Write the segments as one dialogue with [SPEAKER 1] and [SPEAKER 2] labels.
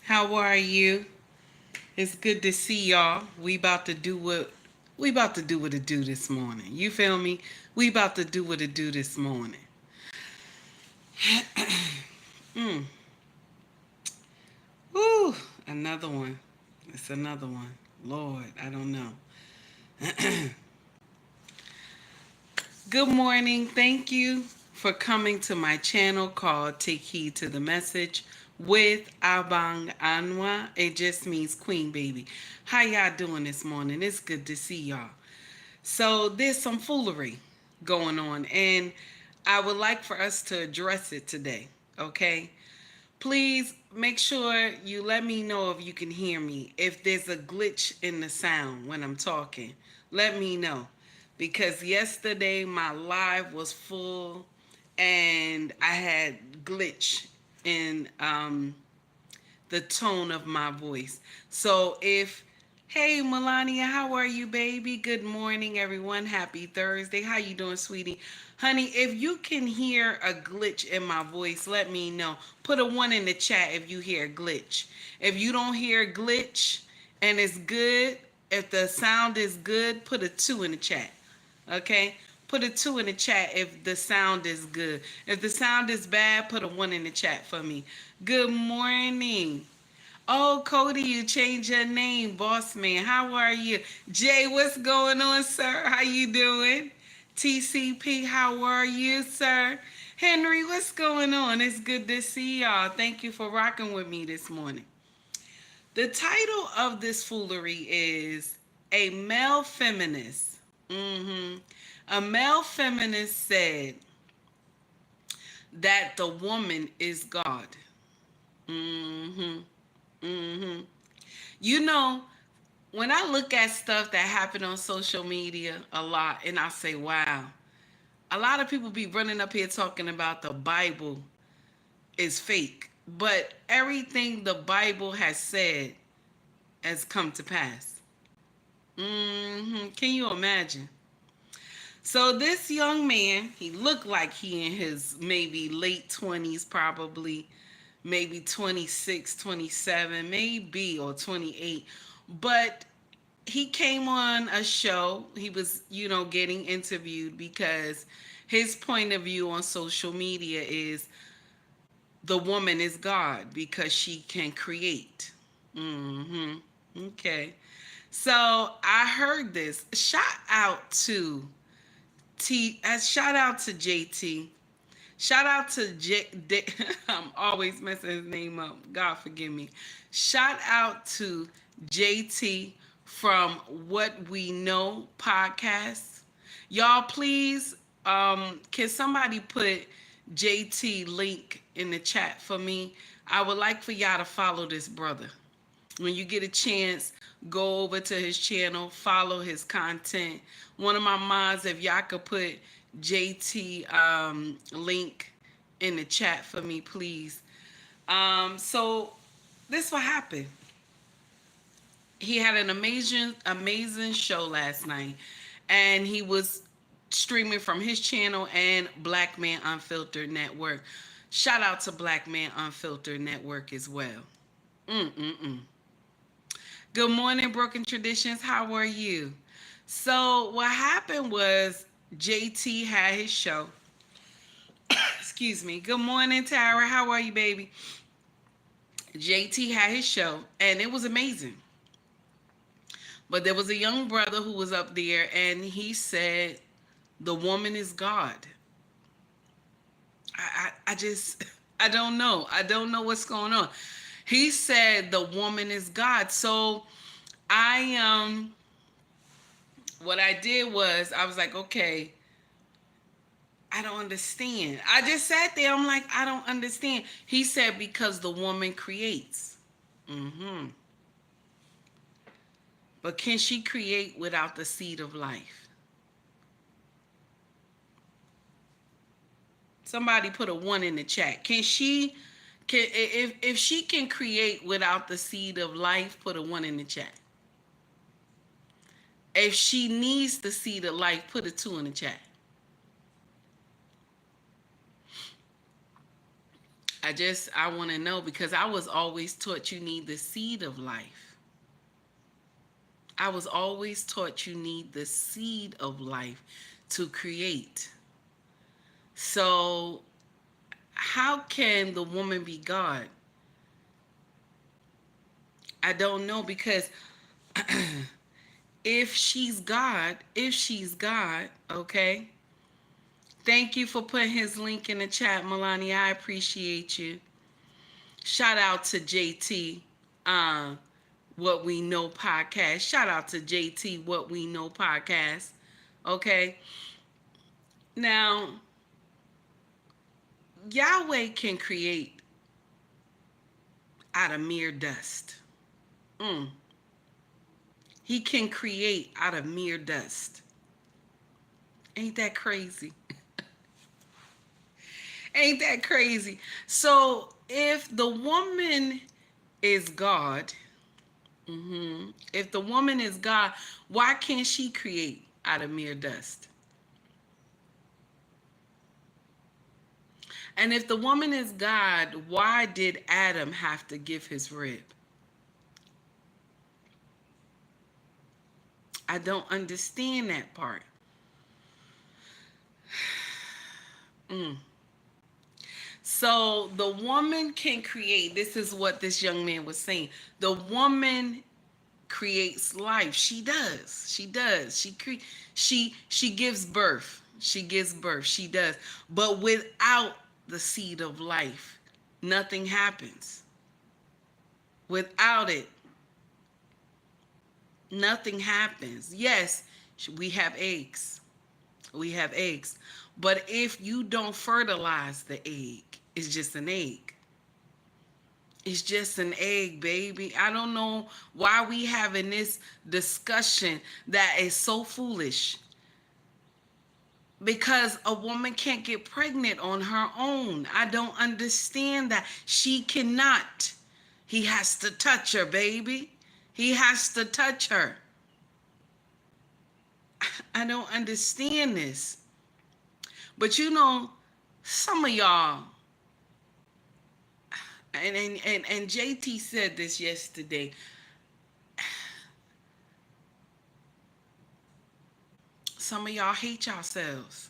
[SPEAKER 1] How are you? It's good to see y'all. We about to do what it do this morning. You feel me? We about to do what it do this morning. Mm. Woo! Another one. It's another one. Lord, I don't know. Good morning. Thank you for coming to my channel called Take Heed to the Message with Abang Anwa. It just means Queen Baby. How y'all doing this morning? It's good to see y'all. So there's some foolery going on, and I would like for us to address it today. Okay? Please make sure you let me know if you can hear me. If there's a glitch in the sound when I'm talking, let me know. Because yesterday my live was full and I had glitch in the tone of my voice. So if hey Melania, how are you, baby? Good morning, everyone. Happy Thursday. How you doing, sweetie? Honey, if you can hear a glitch in my voice, let me know. Put a 1 in the chat if you hear a glitch. If you don't hear a glitch and it's good, if the sound is good, put a 2 in the chat. Okay? Put a 2 in the chat if the sound is good. If the sound is bad, put a 1 in the chat for me. Good morning. Oh, Cody, you changed your name, boss man. How are you? Jay, what's going on, sir? How you doing? TCP, how are you, sir? Henry, what's going on? It's good to see y'all. Thank you for rocking with me this morning. The title of this foolery is A Male Feminist. A male feminist said that the woman is God. Mm-hmm. Mm-hmm. You know, when I look at stuff that happened on social media a lot, and I say, wow, a lot of people be running up here talking about the Bible is fake, but everything the Bible has said has come to pass. Can you imagine? So this young man, he looked like he in his maybe late 20s, probably maybe 26, 27, maybe, or 28. But he came on a show. He was, getting interviewed because his point of view on social media is the woman is God because she can create. Okay. So I heard this. Shout out to JT. Shout out to I'm always messing his name up. God forgive me. Shout out to JT from What We Know podcast. Y'all, please, can somebody put JT link in the chat for me? I would like for y'all to follow this brother. When you get a chance, go over to his channel, follow his content. One of my mods, if y'all could put JT link in the chat for me, please. So this what happened. He had an amazing show last night, and he was streaming from his channel and Black Man Unfiltered Network. Shout out to Black Man Unfiltered Network as well. Mm-mm-mm. Good morning, Broken Traditions. How are you? So what happened was JT had his show. Excuse me. Good morning, Tara. How are you, baby? JT had his show, and it was amazing. But there was a young brother who was up there, and he said, "The woman is God." I just, I don't know. I don't know what's going on. He said the woman is God. So I what I did was I was like, okay, I don't understand. I just sat there. I'm like, I don't understand. He said because the woman creates. Mm-hmm. But can she create without the seed of life? Somebody put a 1 in the chat. If she can create without the seed of life, put a 1 in the chat. If she needs the seed of life, put a 2 in the chat. I want to know, because I was always taught you need the seed of life. I was always taught you need the seed of life to create. So, how can the woman be God? I don't know, because if she's God, okay. Thank you for putting his link in the chat, Melania. I appreciate you. Shout out to JT, What We Know podcast. Shout out to JT, What We Know podcast. Okay. Now, Yahweh can create out of mere dust. Mm. He can create out of mere dust. Ain't that crazy? Ain't that crazy? So, if the woman is God, if the woman is God, why can't she create out of mere dust? And if the woman is God, why did Adam have to give his rib? I don't understand that part. Mm. So the woman can create. This is what this young man was saying. The woman creates life. She does. She does. She gives birth. She gives birth. She does. But without the seed of life, nothing happens. Without it, nothing happens. Yes, we have eggs. We have eggs. But if you don't fertilize the egg, it's just an egg. It's just an egg, baby. I don't know why we having this discussion that is so foolish. Because a woman can't get pregnant on her own. I don't understand that. She cannot. He has to touch her, baby. He has to touch her. I don't understand this. But you know, some of y'all, and JT said this yesterday. Some of y'all hate yourselves.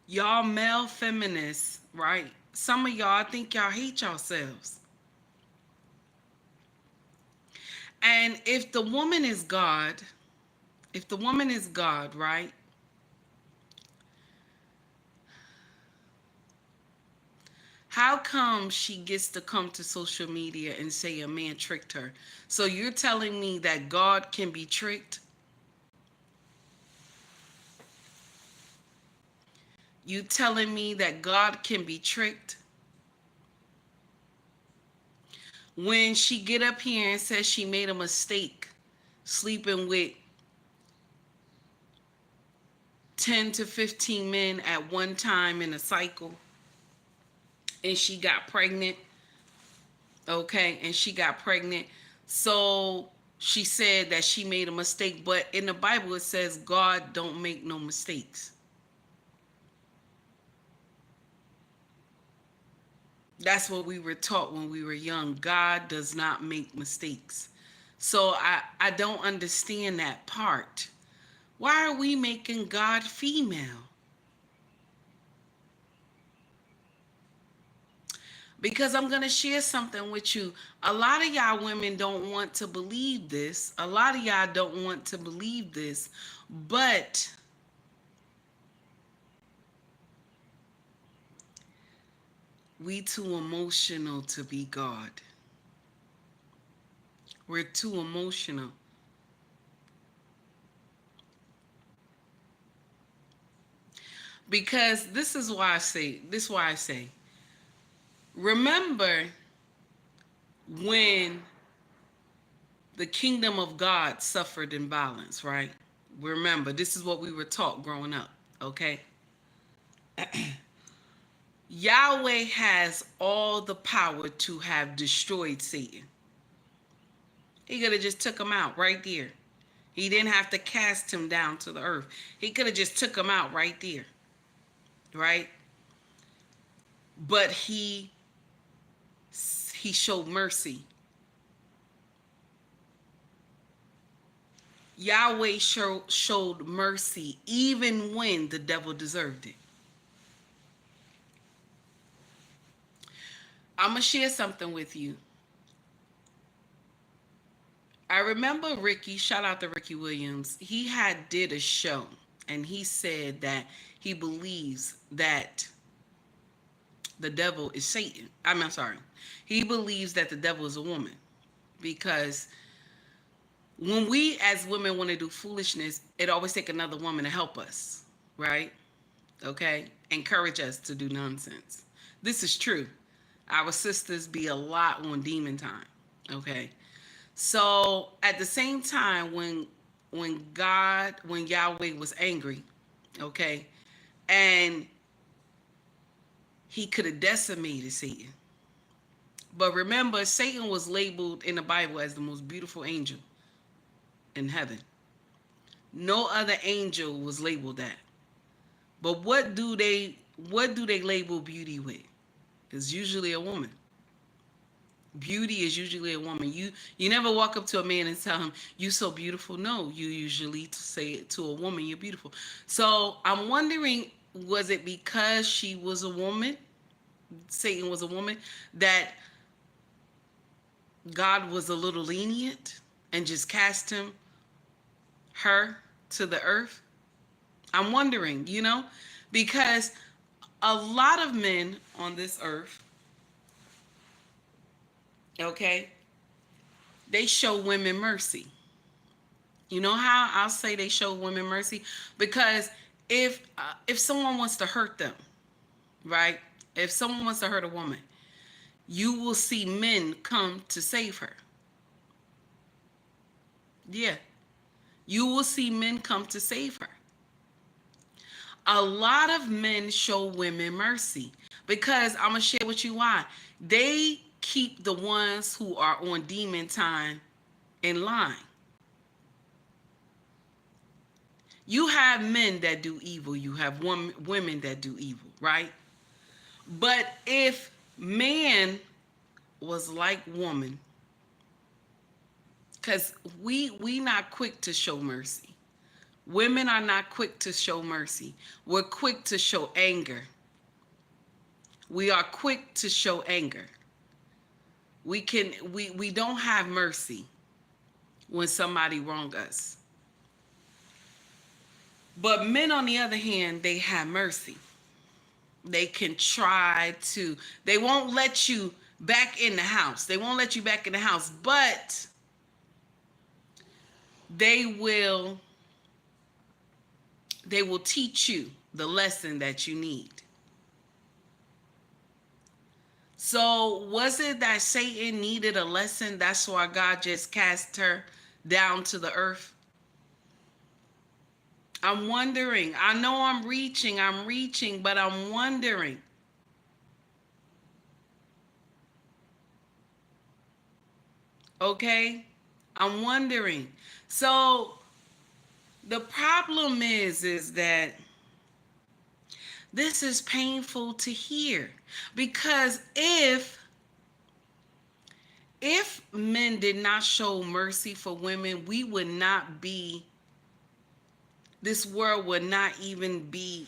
[SPEAKER 1] Y'all male feminists, right? Some of y'all think y'all hate yourselves. And if the woman is God, right? How come she gets to come to social media and say a man tricked her? So you're telling me that God can be tricked? You telling me that God can be tricked? When she get up here and says she made a mistake sleeping with 10 to 15 men at one time in a cycle, and she got pregnant, okay, and she got pregnant. So she said that she made a mistake, but in the Bible it says God don't make no mistakes. That's what we were taught when we were young. God does not make mistakes. So I don't understand that part. Why are we making God female? Because I'm going to share something with you. A lot of y'all women don't want to believe this. A lot of y'all don't want to believe this. But we too emotional to be God. We're too emotional. Because this is why I say, remember when the kingdom of God suffered in violence, right? Remember, this is what we were taught growing up, okay? Yahweh has all the power to have destroyed Satan. He could have just took him out right there. He didn't have to cast him down to the earth. He could have just took him out right there, right? but he showed mercy. Yahweh showed mercy even when the devil deserved it. I'm going to share something with you. I remember Ricky, shout out to Ricky Williams. He had did a show and he said that he believes that the devil is Satan. I'm sorry. He believes that the devil is a woman because when we as women want to do foolishness, it always take another woman to help us, right? Okay? Encourage us to do nonsense. This is true. Our sisters be a lot on demon time. Okay? So at the same time when Yahweh was angry, okay, and he could have decimated Satan. But remember, Satan was labeled in the Bible as the most beautiful angel in heaven. No other angel was labeled that. But what do they label beauty with? It's usually a woman. Beauty is usually a woman. You never walk up to a man and tell him you're so beautiful. No, you usually say it to a woman, you're beautiful. So I'm wondering, was it because she was a woman, Satan was a woman, that God was a little lenient and just cast her to the earth? I'm wondering, because a lot of men on this earth, okay, they show women mercy. You know how I'll say they show women mercy? Because if someone wants to hurt them, right? If someone wants to hurt a woman, you will see men come to save her. Yeah. You will see men come to save her. A lot of men show women mercy because I'm going to share with you why. They keep the ones who are on demon time in line. You have men that do evil. You have women that do evil, right? But if man was like woman, because we not quick to show mercy. Women are not quick to show mercy. We're quick to show anger. We are quick to show anger. We don't have mercy when somebody wrong us. But men, on the other hand, they have mercy. They can they won't let you back in the house. They won't let you back in the house, but they will teach you the lesson that you need. So was it that Satan needed a lesson? That's why God just cast her down to the earth? I'm wondering. I know I'm reaching, but I'm wondering. Okay? I'm wondering. So the problem is that this is painful to hear, because if men did not show mercy for women, we would not be, this world would not even be,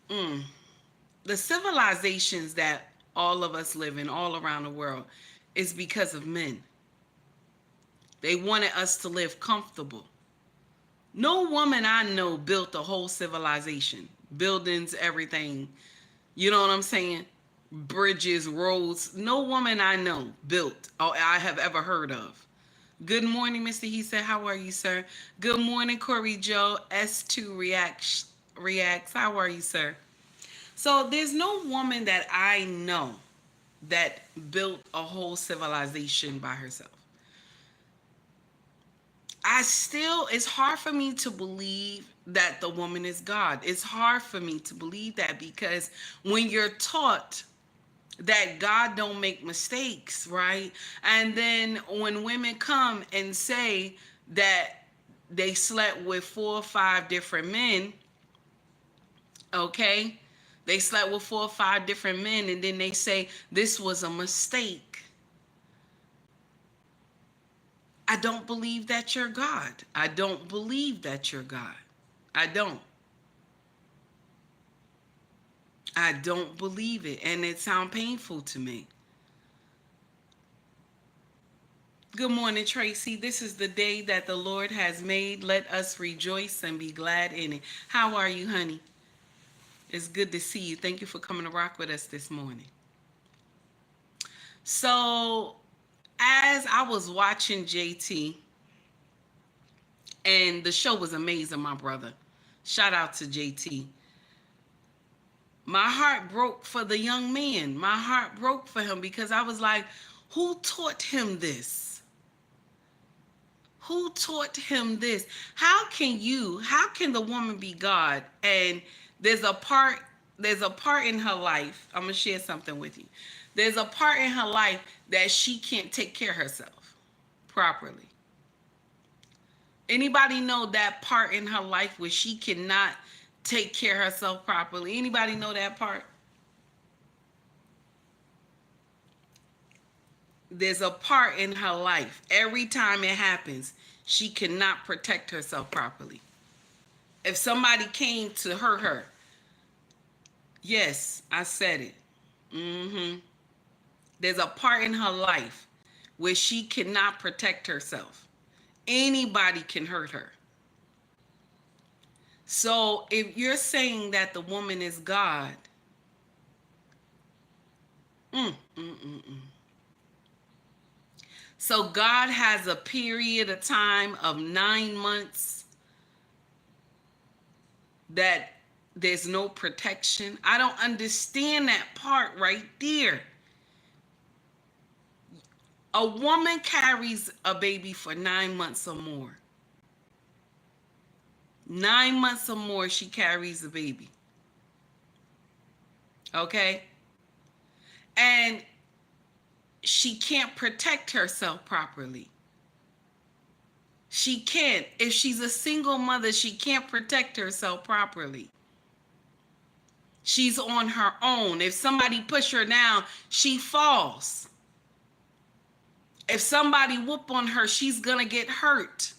[SPEAKER 1] the civilizations that all of us live in all around the world is because of men. They wanted us to live comfortable. No woman I know built a whole civilization, buildings, everything. You know what I'm saying? Bridges, roads. No woman I know built or I have ever heard of. Good morning, Mr. He said, how are you, sir? Good morning, Corey Joe. S2 reacts. How are you, sir? So there's no woman that I know that built a whole civilization by herself. It's hard for me to believe that the woman is God. It's hard for me to believe that, because when you're taught that God don't make mistakes, right? And then when women come and say that they slept with 4 or 5 different men, okay? They slept with 4 or 5 different men, and then they say this was a mistake. I don't believe that you're God. I don't believe that you're God. I don't. I don't believe it, and it sounds painful to me. Good morning, Tracy. This is the day that the Lord has made. Let us rejoice and be glad in it. How are you, honey? It's good to see you. Thank you for coming to rock with us this morning. So, as I was watching JT, and the show was amazing, my brother. Shout out to JT. My heart broke for the young man. My heart broke for him because I was like, who taught him this? Who taught him this? How can the woman be God? And there's a part in her life. I'm going to share something with you. There's a part in her life that she can't take care of herself properly. Anybody know that part in her life where she cannot take care of herself properly? Anybody know that part? There's a part in her life. Every time it happens, she cannot protect herself properly. If somebody came to hurt her, yes, I said it. There's a part in her life where she cannot protect herself. Anybody can hurt her. So if you're saying that the woman is God, so God has a period of time of 9 months that there's no protection. I don't understand that part right there. A woman carries a baby for 9 months or more. 9 months or more, she carries a baby. Okay? And she can't protect herself properly. She can't. If she's a single mother, she can't protect herself properly. She's on her own. If somebody push her down, she falls. If somebody whoop on her, she's going to get hurt.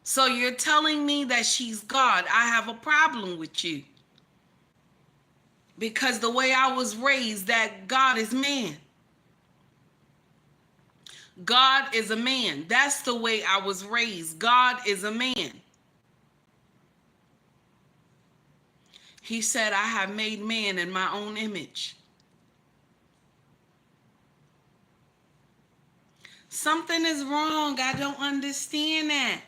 [SPEAKER 1] So you're telling me that she's God. I have a problem with you. Because the way I was raised, that God is man. God is a man. That's the way I was raised. God is a man. He said, I have made man in my own image. Something is wrong. I don't understand that.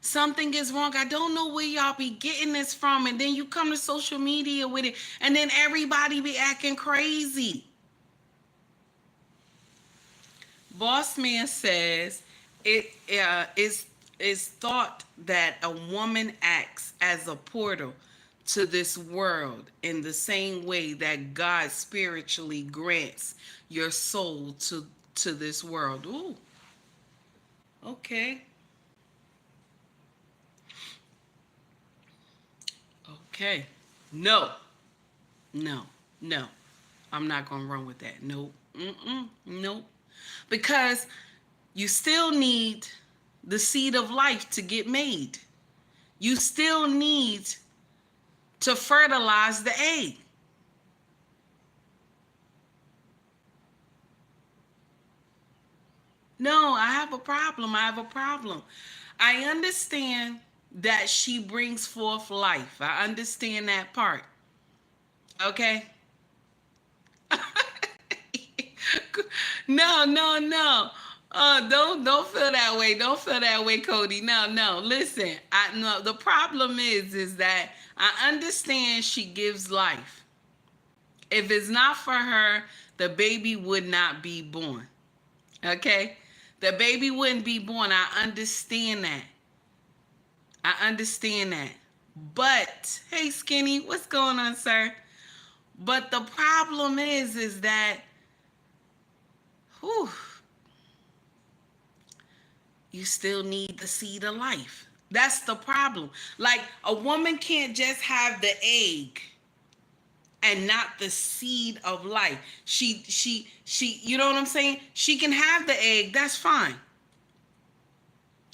[SPEAKER 1] Something is wrong. I don't know where y'all be getting this from. And then you come to social media with it. And then everybody be acting crazy. Boss Man says it is thought that a woman acts as a portal to this world in the same way that God spiritually grants your soul to this world. Ooh. Okay. Okay. No. No. No. I'm not going to run with that. Nope. Nope. Because you still need the seed of life to get made. You still need to fertilize the egg. No, I have a problem. I have a problem. I understand that she brings forth life. I understand that part. Okay? No. Don't feel that way. Don't feel that way, Cody. No. Listen, no. The problem is that I understand she gives life. If it's not for her, the baby would not be born. Okay? The baby wouldn't be born. I understand that. But hey, Skinny, what's going on, sir? But the problem is that, whew, you still need the seed of life. That's the problem. Like, a woman can't just have the egg and not the seed of life. She, you know what I'm saying? She can have the egg, that's fine.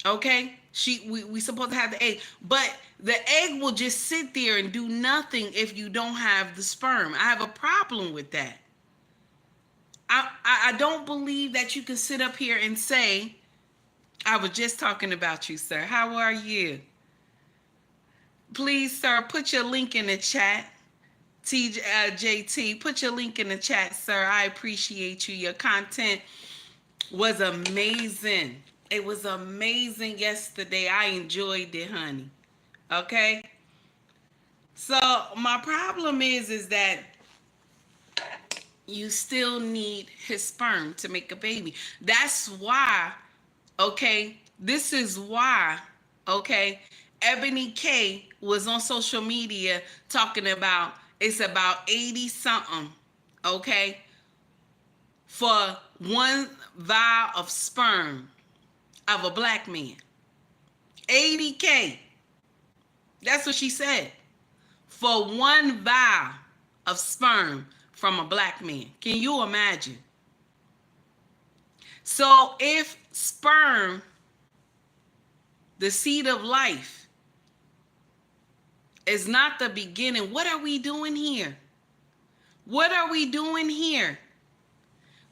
[SPEAKER 1] Okay? We supposed to have the egg. But the egg will just sit there and do nothing if you don't have the sperm. I have a problem with that. I don't believe that you can sit up here and say, I was just talking about you, sir. How are you? Please, sir, put your link in the chat. JT, put your link in the chat, sir. I appreciate you. Your content was amazing. It was amazing yesterday. I enjoyed it, honey. Okay? So my problem is that you still need his sperm to make a baby. That's why, okay, this is why, okay, Ebony K was on social media talking about it's about 80 something, okay, for one vial of sperm of a black man. 80K. That's what she said. For one vial of sperm from a black man. Can you imagine? So if sperm, the seed of life, is not the beginning, what are we doing here? What are we doing here?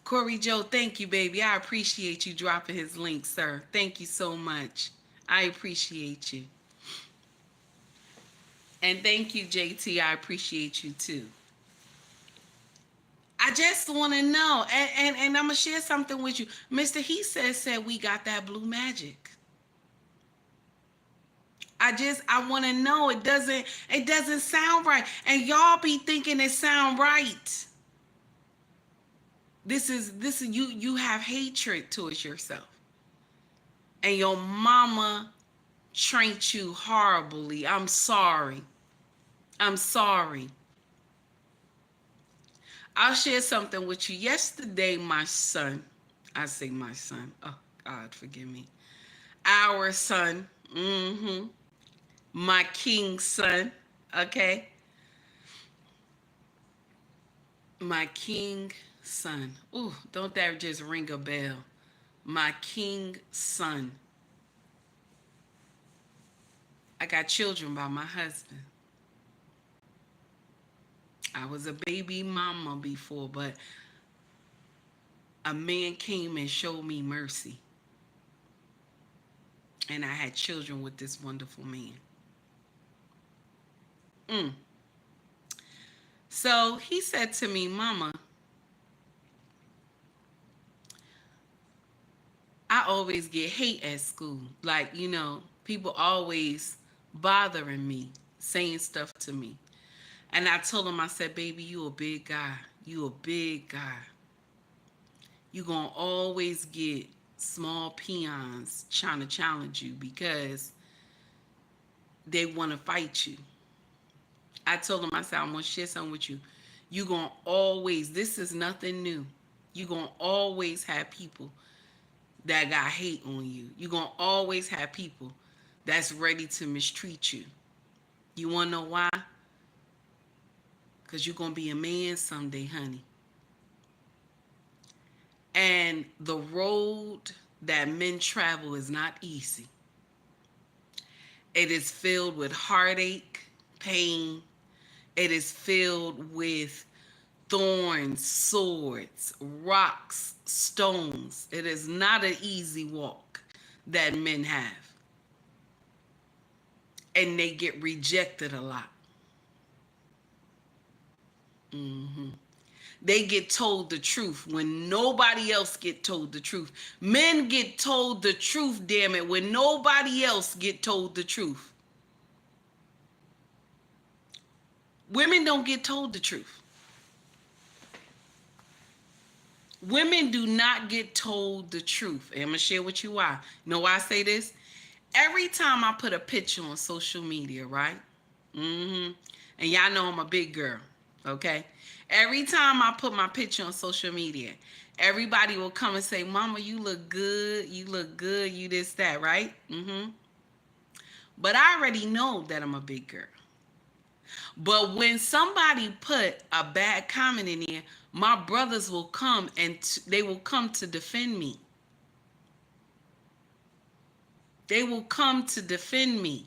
[SPEAKER 1] Corey Joe, thank you, baby. I appreciate you dropping his link, sir. Thank you so much. I appreciate you. And thank you, JT. I appreciate you too. I just want to know, and I'm going to share something with you. Mr. He said we got that blue magic. I want to know. It doesn't sound right. And y'all be thinking it sound right. This is you have hatred towards yourself. And your mama trained you horribly. I'm sorry. I'm sorry. I'll share something with you. Yesterday, my son, I say my son, oh God, forgive me. Our son, my king son, okay? My king son. Ooh, don't that just ring a bell? My king son. I got children by my husband. I was a baby mama before, but a man came and showed me mercy. And I had children with this wonderful man. So he said to me, Mama, I always get hate at school. Like, people always bothering me, saying stuff to me. And I told him, I said, baby, you a big guy. You a big guy. You gonna always get small peons trying to challenge you because they want to fight you. I told him, I said, I'm going to share something with you. You going to always, this is nothing new. You going to always have people that got hate on you. You going to always have people that's ready to mistreat you. You want to know why? Because you're going to be a man someday, honey. And the road that men travel is not easy. It is filled with heartache, pain. It is filled with thorns, swords, rocks, stones. It is not an easy walk that men have. And they get rejected a lot. They get told the truth when nobody else get told the truth. Men get told the truth, damn it, when nobody else get told the truth. Women don't get told the truth. Women do not get told the truth. And I'm going to share with you why. You know why I say this? Every time I put a picture on social media, right? And y'all know I'm a big girl. Okay? Every time I put my picture on social media, everybody will come and say, Mama, you look good. You look good. You this, that, right? But I already know that I'm a big girl. But when somebody put a bad comment in there, my brothers will come and they will come to defend me. They will come to defend me.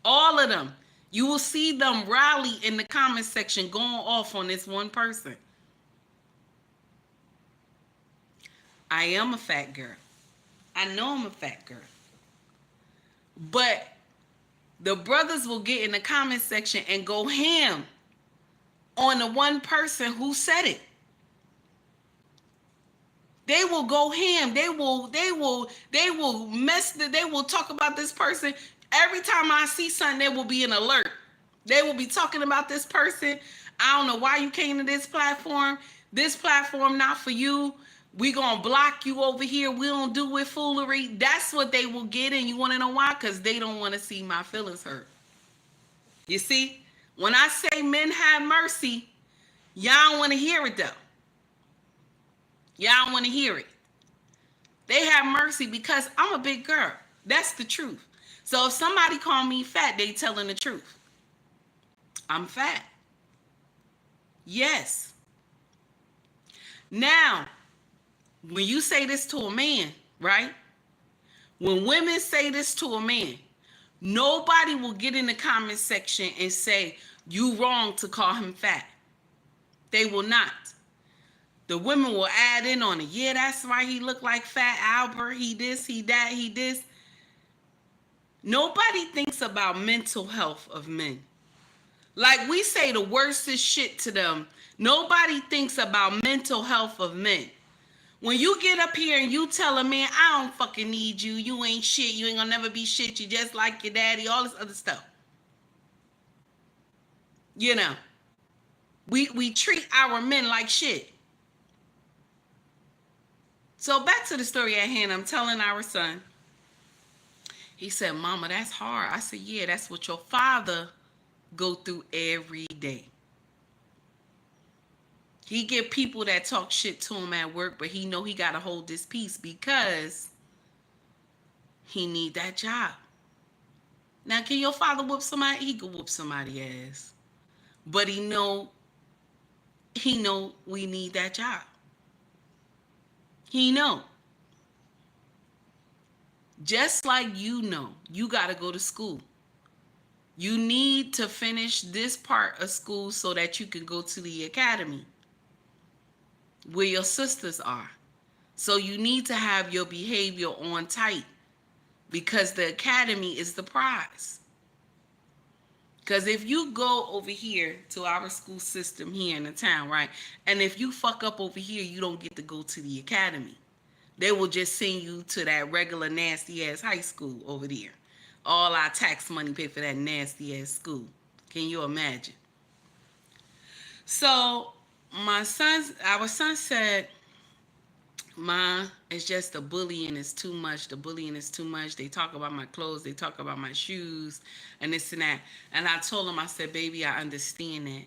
[SPEAKER 1] All of them. You will see them rally in the comment section going off on this one person. I am a fat girl. I know I'm a fat girl. But the brothers will get in the comment section and go ham on the one person who said it. They will go ham. They will talk about this person. Every time I see something, there will be an alert. They will be talking about this person. I don't know why you came to this platform. This platform not for you. We gonna block you over here. We don't do with foolery. That's what they will get, and you want to know why? Because they don't want to see my feelings hurt. You see, when I say men have mercy, y'all don't want to hear it though. Y'all don't want to hear it. They have mercy because I'm a big girl. That's the truth. So if somebody call me fat, they telling the truth. I'm fat. Yes. Now, when you say this to a man, right? When women say this to a man, nobody will get in the comment section and say, you wrong to call him fat. They will not. The women will add in on it. Yeah, that's why he looked like Fat Albert. He this, he that, he this. Nobody thinks about mental health of men. Like we say the worstest shit to them. Nobody thinks about mental health of men. When you get up here and you tell a man, I don't fucking need you. You ain't shit. You ain't gonna never be shit. You just like your daddy. All this other stuff. You know. We treat our men like shit. So back to the story at hand. I'm telling our son. He said, Mama, that's hard. I said, yeah, that's what your father go through every day. He get people that talk shit to him at work, but he know he got to hold this peace because he need that job. Now, can your father whoop somebody? He could whoop somebody's ass. But he know we need that job. He know. Just like you know, you got to go to school. You need to finish this part of school so that you can go to the academy where your sisters are. So you need to have your behavior on tight because the academy is the prize. Because if you go over here to our school system here in the town, right, and if you fuck up over here, you don't get to go to the academy. They will just send you to that regular nasty ass high school over there. All our tax money pay for that nasty ass school. Can you imagine? So our son said, Ma, it's just the bullying is too much. The bullying is too much. They talk about my clothes. They talk about my shoes and this and that. And I told him, I said, baby, I understand that.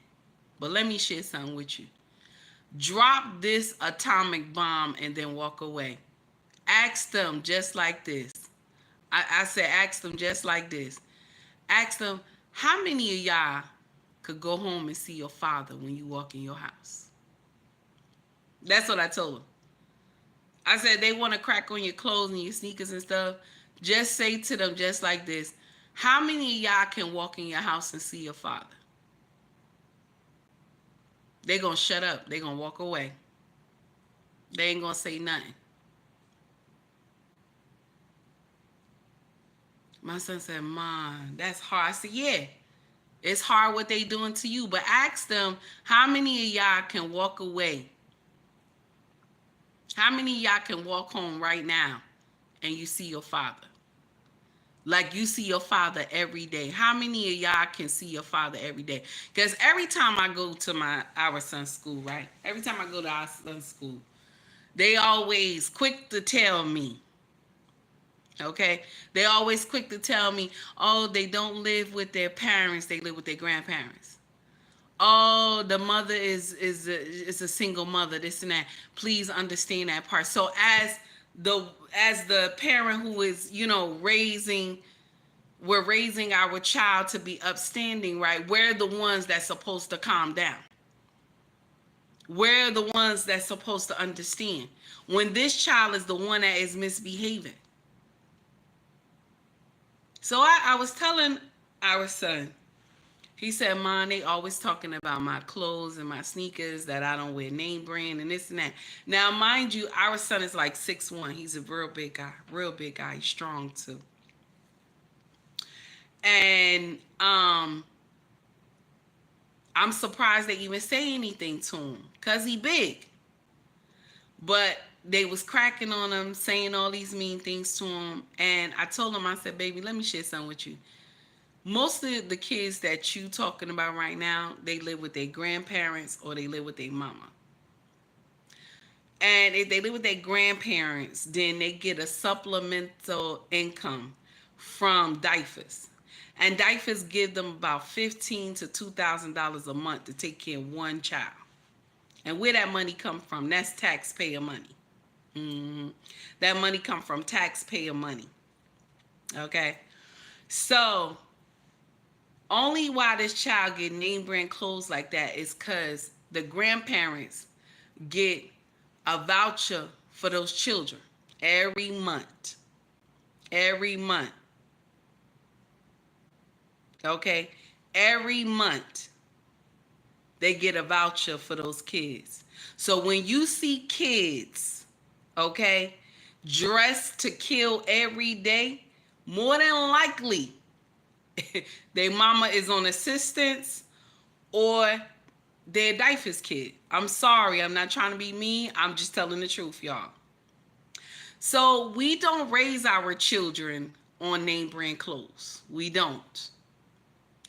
[SPEAKER 1] But let me share something with you. Drop this atomic bomb and then walk away. Ask them just like this. I said, ask them just like this. Ask them, how many of y'all could go home and see your father when you walk in your house? That's what I told them. I said, they want to crack on your clothes and your sneakers and stuff. Just say to them just like this. How many of y'all can walk in your house and see your father? They're going to shut up. They're going to walk away. They ain't going to say nothing. My son said, Mom, that's hard. I said, yeah, it's hard what they doing to you. But ask them, how many of y'all can walk away? How many of y'all can walk home right now and you see your father? Like you see your father every day. How many of y'all can see your father every day? Because every time I go to our son's school, right? Every time I go to our son's school, they always quick to tell me, okay? They always quick to tell me, oh, they don't live with their parents. They live with their grandparents. oh, the mother is a single mother, this and that. Please understand that part. So the as the parent who is, we're raising our child to be upstanding, right? We're the ones that's supposed to calm down. We're the ones that's supposed to understand when this child is the one that is misbehaving. So I was telling our son, he said, Mom, they always talking about my clothes and my sneakers, that I don't wear name brand and this and that. Now, mind you, our son is like 6'1". He's a real big guy, real big guy. He's strong too. And I'm surprised they even say anything to him because he big. But they was cracking on him, saying all these mean things to him. And I told him, I said, baby, let me share something with you. Most of the kids that you talking about right now, they live with their grandparents or they live with their mama. And if they live with their grandparents, then they get a supplemental income from diapers. And diapers give them about $1,500 to $2,000 a month to take care of one child. And where that money come from? That's taxpayer money. Mm-hmm. That money come from taxpayer money. Okay? So only why this child get name brand clothes like that is because the grandparents get a voucher for those children every month. Every month. Okay? Every month they get a voucher for those kids. So when you see kids, okay, dressed to kill every day, more than likely their mama is on assistance or their diapers kid. I'm sorry, I'm not trying to be mean. I'm just telling the truth, y'all. So we don't raise our children on name brand clothes. We don't.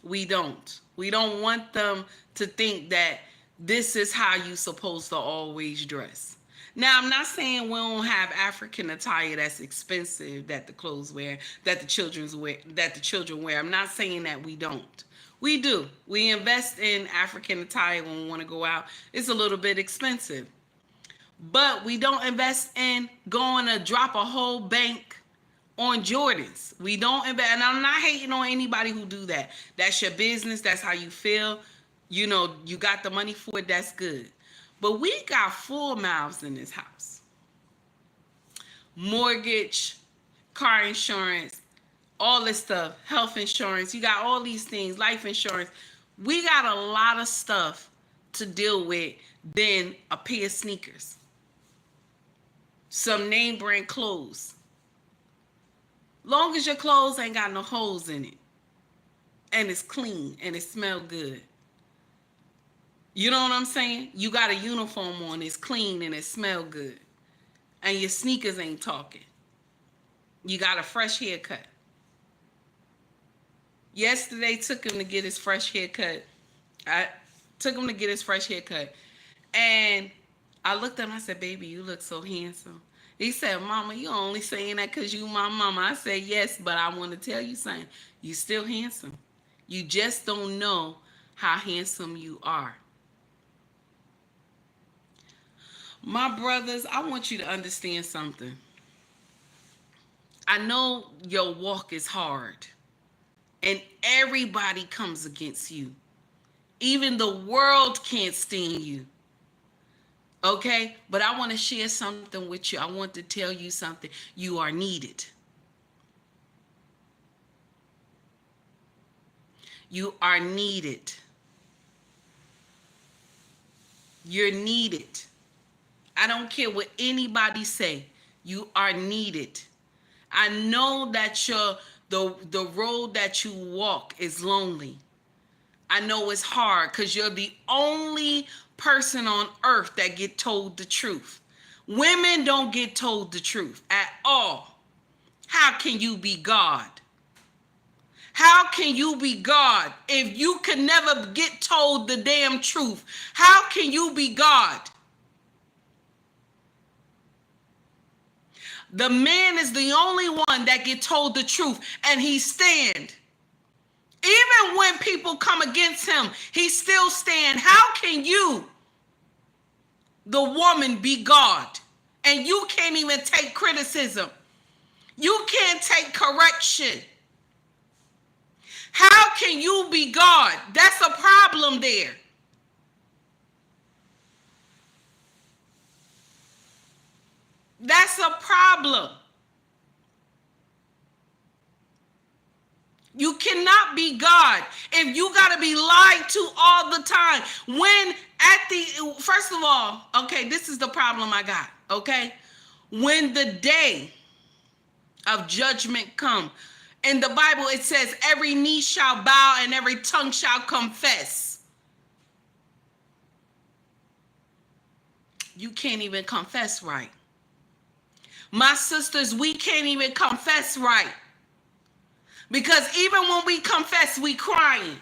[SPEAKER 1] We don't. We don't want them to think that this is how you supposed to always dress. Now, I'm not saying we don't have African attire that's expensive that the clothes wear, that the children wear. I'm not saying that we don't. We do. We invest in African attire when we want to go out. It's a little bit expensive. But we don't invest in going to drop a whole bank on Jordans. We don't invest, and I'm not hating on anybody who do that. That's your business. That's how you feel. You know, you got the money for it. That's good. But we got full mouths in this house. Mortgage, car insurance, all this stuff, health insurance. You got all these things, life insurance. We got a lot of stuff to deal with than a pair of sneakers, some name brand clothes. Long as your clothes ain't got no holes in it and it's clean and it smell good. You know what I'm saying? You got a uniform on, it's clean and it smell good. And your sneakers ain't talking. You got a fresh haircut. Yesterday took him to get his fresh haircut. I took him to get his fresh haircut. And I looked at him, I said, baby, you look so handsome. He said, Mama, you only saying that because you my mama. I said, yes, but I want to tell you something. You still handsome. You just don't know how handsome you are. My brothers, I want you to understand something. I know your walk is hard. And everybody comes against you. Even the world can't stand you. Okay? But I want to share something with you. I want to tell you something. You are needed. You are needed. You're needed. I don't care what anybody say. You are needed. I know that the road that you walk is lonely. I know it's hard because you're the only person on earth that get told the truth. Women don't get told the truth at all. How can you be God? How can you be God if you can never get told the damn truth? How can you be God? The man is the only one that get told the truth, and he stand Even when people come against him, he still stand. How can you, the woman, be God? And you can't even take criticism. You can't take correction. How can you be God? That's a problem there. That's a problem. You cannot be God if you got to be lied to all the time. First of all, okay, this is the problem I got, okay? When the day of judgment come, in the Bible it says every knee shall bow and every tongue shall confess. You can't even confess right. My sisters, we can't even confess right. Because even when we confess, we crying.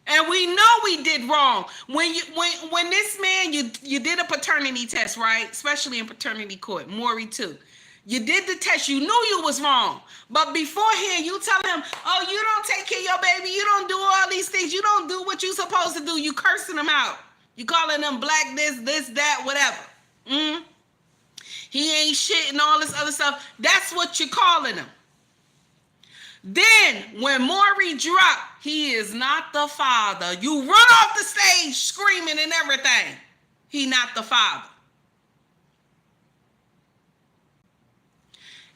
[SPEAKER 1] And we know we did wrong. When this man, you did a paternity test, right? Especially in paternity court, Maury too. You did the test, you knew you was wrong. But beforehand, you tell him, oh, you don't take care of your baby, you don't do all these things, you don't do what you supposed to do. You cursing them out. You calling them black this, that, whatever. He ain't shit and all this other stuff. That's what you're calling him. Then, when Maury dropped, he is not the father. You run off the stage screaming and everything. He not the father.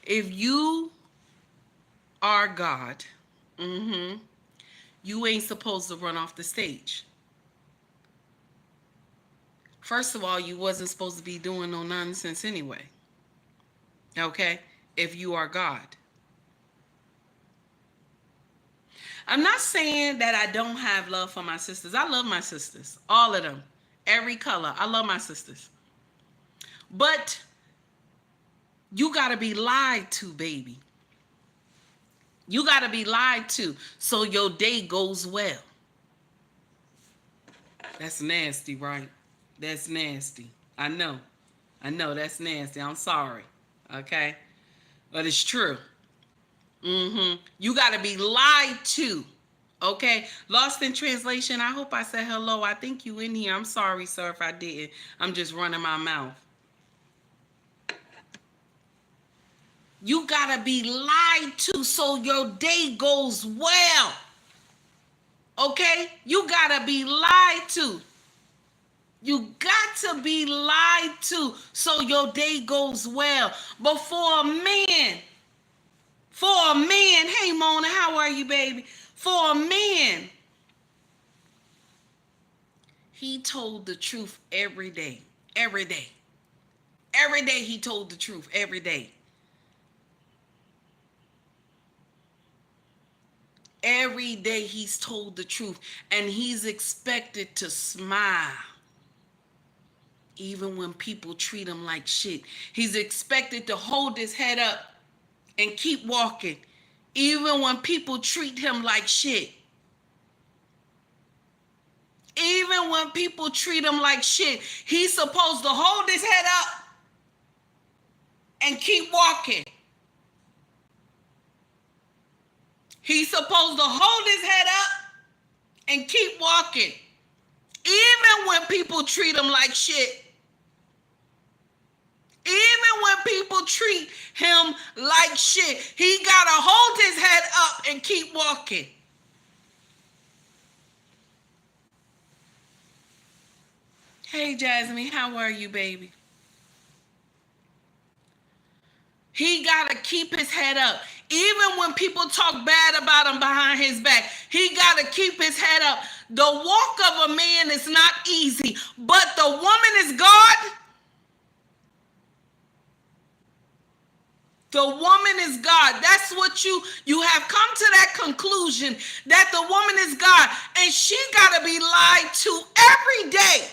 [SPEAKER 1] If you are God, you ain't supposed to run off the stage. First of all, you wasn't supposed to be doing no nonsense anyway. Okay? If you are God. I'm not saying that I don't have love for my sisters. I love my sisters. All of them. Every color. I love my sisters. But you got to be lied to, baby. You got to be lied to so your day goes well. That's nasty, right? That's nasty. I know that's nasty. I'm sorry. Okay? But it's true. You got to be lied to. Okay? Lost in translation. I hope I said hello. I think you in here. I'm sorry, sir, if I didn't. I'm just running my mouth. You got to be lied to so your day goes well. Okay? You got to be lied to. You got to be lied to so your day goes well. But for a man, hey Mona, how are you, baby? For a man, he told the truth every day. Every day. Every day he told the truth. Every day. Every day he's told the truth. And he's expected to smile. Even when people treat him like shit. He's expected to hold his head up and keep walking. Even when people treat him like shit. Even when people treat him like shit, he's supposed to hold his head up and keep walking. He's supposed to hold his head up and keep walking. Even when people treat him like shit. Even when people treat him like shit, he gotta hold his head up and keep walking. Hey, Jasmine, how are you, baby? He gotta keep his head up. Even when people talk bad about him behind his back, he gotta keep his head up. The walk of a man is not easy, but the woman is God. The woman is God. That's what you have come to that conclusion that the woman is God. And she got to be lied to every day.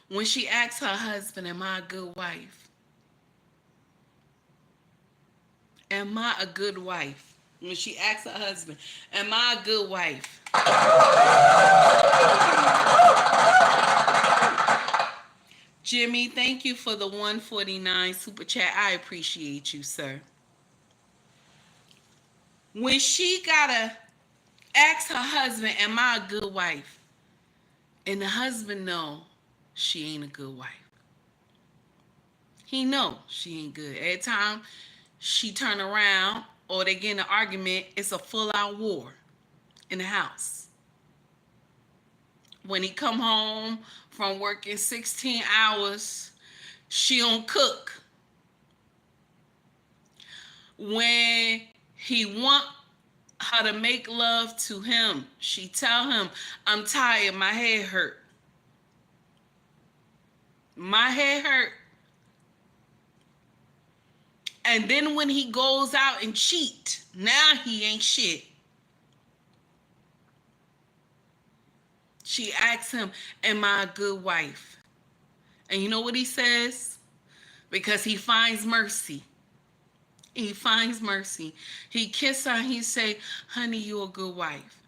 [SPEAKER 1] When she asks her husband, am I a good wife? Am I a good wife? When she asks her husband, am I a good wife? Jimmy, thank you for the 149 super chat. I appreciate you, sir. When she gotta ask her husband, am I a good wife? And the husband know she ain't a good wife. He know she ain't good. Every time she turn around or they get in an argument, it's a full-out war in the house. When he come home from working 16 hours, she don't cook. When he want her to make love to him, she tell him, I'm tired, my head hurt. My head hurt. And then when he goes out and cheat, now he ain't shit. She asks him, am I a good wife? And you know what he says? Because he finds mercy. He finds mercy. He kiss her and he say, honey, you a good wife.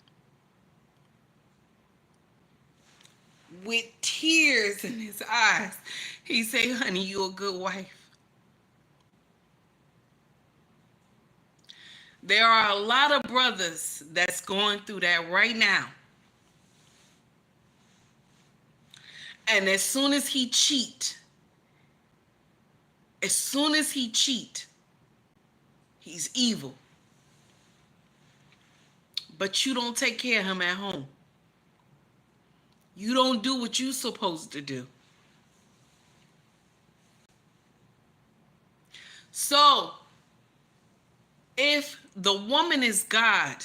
[SPEAKER 1] With tears in his eyes, he say, honey, you a good wife. There are a lot of brothers that's going through that right now. And as soon as he cheat, he's evil. But you don't take care of him at home. You don't do what you're supposed to do. So, if the woman is God,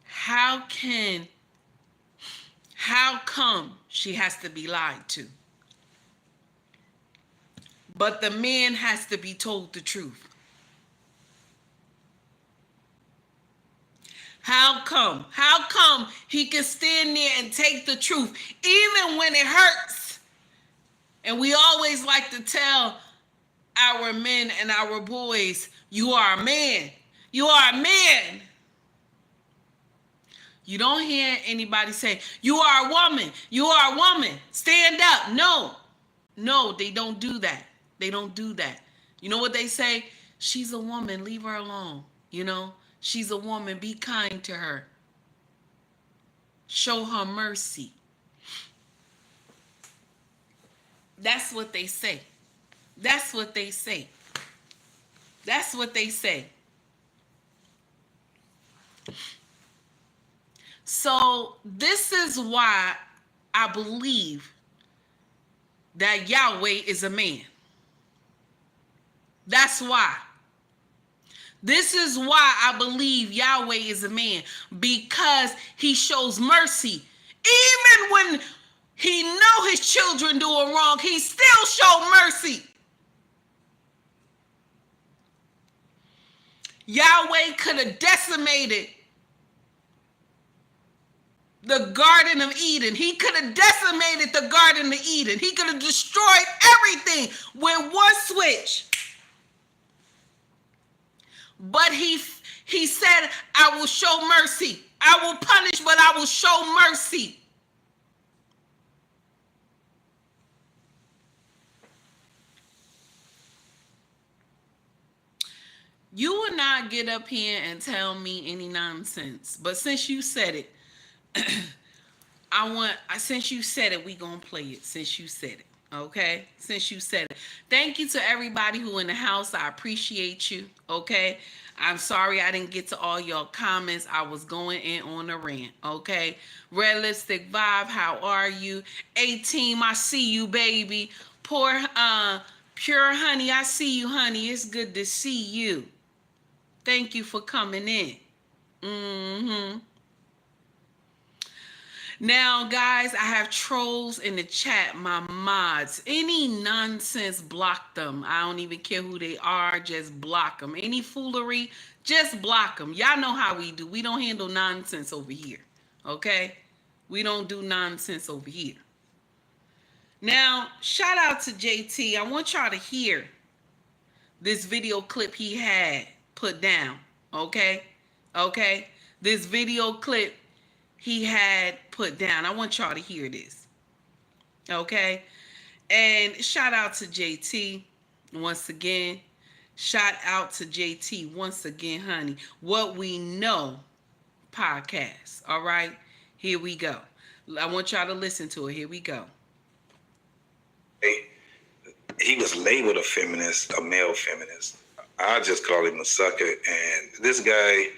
[SPEAKER 1] how come she has to be lied to? But the man has to be told the truth. How come? How come he can stand there and take the truth even when it hurts? And we always like to tell our men and our boys, you are a man. You are a man. You don't hear anybody say, you are a woman. You are a woman. Stand up. No, they don't do that. They don't do that. You know what they say? She's a woman. Leave her alone. You know, she's a woman. Be kind to her. Show her mercy. That's what they say. That's what they say. That's what they say. So this is why I believe that Yahweh is a man. That's why. This is why I believe Yahweh is a man, because he shows mercy. Even when he know his children doing wrong, he still show mercy. Yahweh could have decimated the Garden of Eden. He could have decimated the Garden of Eden. He could have destroyed everything with one switch. But he said, I will show mercy. I will punish, but I will show mercy. You will not get up here and tell me any nonsense. But since you said it, since you said it, we gonna play it. Since you said it, okay? Since you said it, thank you to everybody who in the house. I appreciate you. Okay, I'm sorry I didn't get to all your comments. I was going in on a rant. Okay, Red Lipstick Vibe, how are you? 18, I see you, baby. Pure honey, I see you, honey. It's good to see you. Thank you for coming in. Now, guys, I have trolls in the chat, my mods. Any nonsense, block them. I don't even care who they are. Just block them. Any foolery, just block them. Y'all know how we do. We don't handle nonsense over here. Okay? We don't do nonsense over here. Now, shout out to JT. I want y'all to hear this video clip he had put down. Okay? Okay? This video clip he had put down. I want y'all to hear this. Okay? And shout out to JT once again. Shout out to JT once again, honey. What We Know podcast. All right? Here we go. I want y'all to listen to it. Here we go.
[SPEAKER 2] He was labeled a feminist, a male feminist. I just call him a sucker. And this guy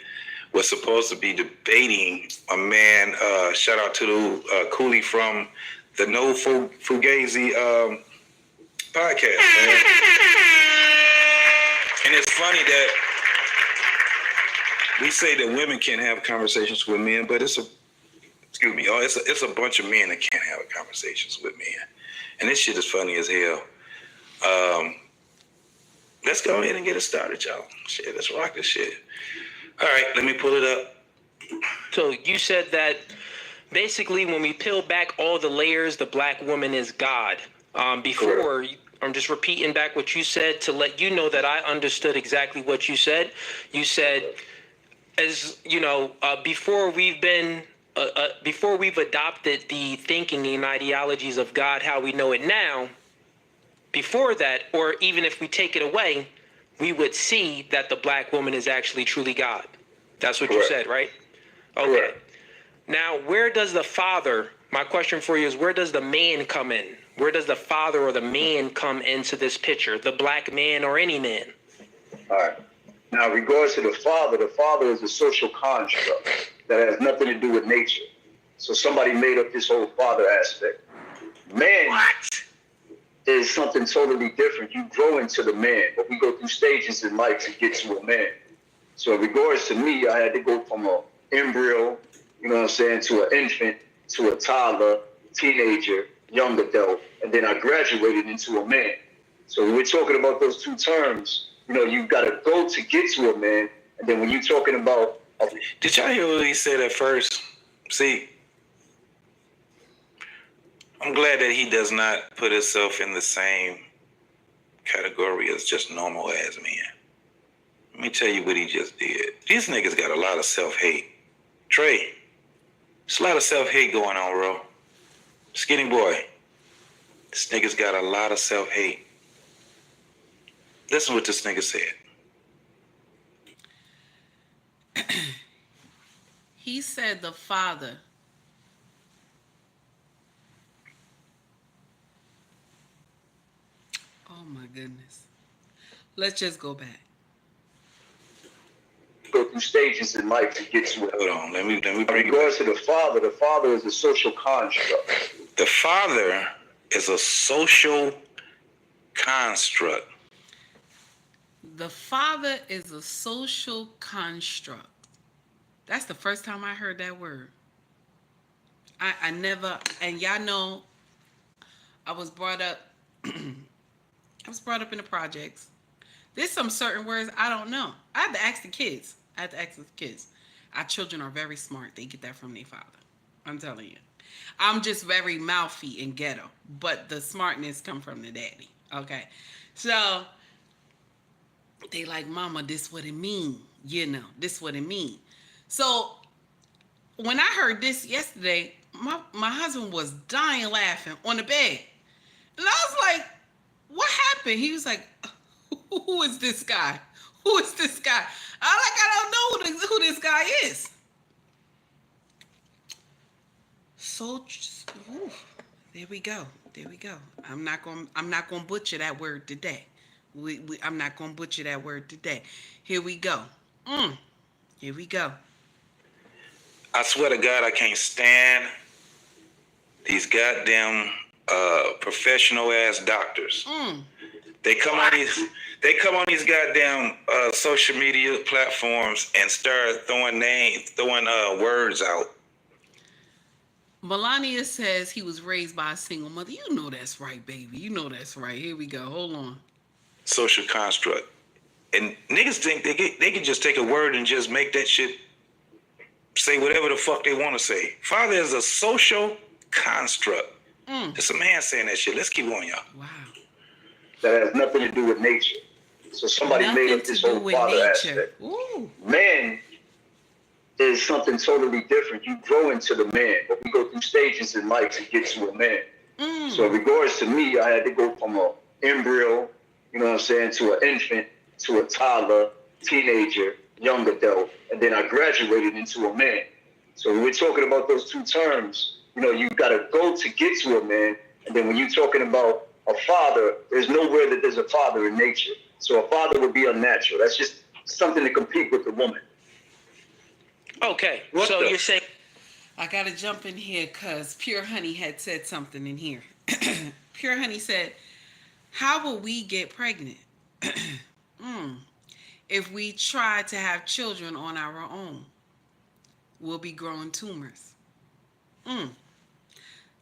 [SPEAKER 2] was supposed to be debating a man. Shout out to Cooley from the No Fugazi podcast, man. And it's funny that we say that women can't have conversations with men, but it's a bunch of men that can't have conversations with men. And this shit is funny as hell. Let's go ahead and get it started, y'all. Shit, let's rock this shit. All right, let me pull it up.
[SPEAKER 3] So you said that basically when we peel back all the layers, the black woman is God. Before, I'm just repeating back what you said to let you know that I understood exactly what you said. You said, as you know, before we've adopted the thinking and ideologies of God, how we know it now, before that, or even if we take it away, we would see that the black woman is actually truly God. That's what you said, right? Okay.
[SPEAKER 2] Correct.
[SPEAKER 3] Now, where does the father, my question for you is, where does the man come in? Where does the father or the man come into this picture? The black man or any man?
[SPEAKER 4] All right. Now, in regards to the father is a social construct that has nothing to do with nature. So somebody made up this whole father aspect. Man is something totally different. You grow into the man, but we go through stages in life to get to a man. So in regards to me, I had to go from an embryo, you know what I'm saying, to an infant, to a toddler, teenager, young adult, and then I graduated into a man. So when we're talking about those two terms, you know, you got to go to get to a man, and then when you're talking about...
[SPEAKER 2] Did y'all hear what he said at first? See, I'm glad that he does not put himself in the same category as just normal ass men. Let me tell you what he just did. These niggas got a lot of self-hate. Trey, there's a lot of self-hate going on, bro. Skinny boy, this nigga's got a lot of self-hate. Listen what this nigga said.
[SPEAKER 1] He said the father. Oh my goodness. Let's just go back.
[SPEAKER 4] Go through stages in life to get to it.
[SPEAKER 2] Hold on, let me bring
[SPEAKER 4] In regards to the father is a social construct.
[SPEAKER 2] The father is a social construct.
[SPEAKER 1] The father is a social construct. That's the first time I heard that word. I never, and y'all know, I was brought up in the projects. There's some certain words I don't know. I had to ask the kids. Our children are very smart. They get that from their father. I'm telling you. I'm just very mouthy and ghetto, but the smartness come from the daddy. Okay. So they like, mama, this what it mean. You know, this what it mean. So when I heard this yesterday, my husband was dying laughing on the bed. And I was like, what happened? He was like, who is this guy? Who is this guy? I don't know who this guy is. So, there we go. I'm not gonna butcher that word today. I'm not gonna butcher that word today. Here we go. Here we go.
[SPEAKER 2] I swear to God, I can't stand these goddamn professional ass doctors. They come on these goddamn social media platforms and start throwing words out.
[SPEAKER 1] Melania says he was raised by a single mother. You know that's right, baby. You know that's right. Here we go. Hold on.
[SPEAKER 2] Social construct. And niggas think they can just take a word and just make that shit say whatever the fuck they want to say. Father is a social construct. It's a man saying that shit. Let's keep going, y'all.
[SPEAKER 1] Wow.
[SPEAKER 4] That has nothing to do with nature. So somebody made up this whole father aspect.
[SPEAKER 1] Ooh.
[SPEAKER 4] Man is something totally different. You grow into the man, but we go through stages in life to get to a man. So in regards to me, I had to go from an embryo, you know what I'm saying, to an infant, to a toddler, teenager, young adult, and then I graduated into a man. So when we're talking about those two terms, you know, you got to go to get to a man, and then when you're talking about a father, there's nowhere that there's a father in nature. So a father would be unnatural. That's just something to compete with the woman.
[SPEAKER 3] Okay, so you're saying...
[SPEAKER 1] I got to jump in here because Pure Honey had said something in here. Pure Honey said, how will we get pregnant if we try to have children on our own? We'll be growing tumors.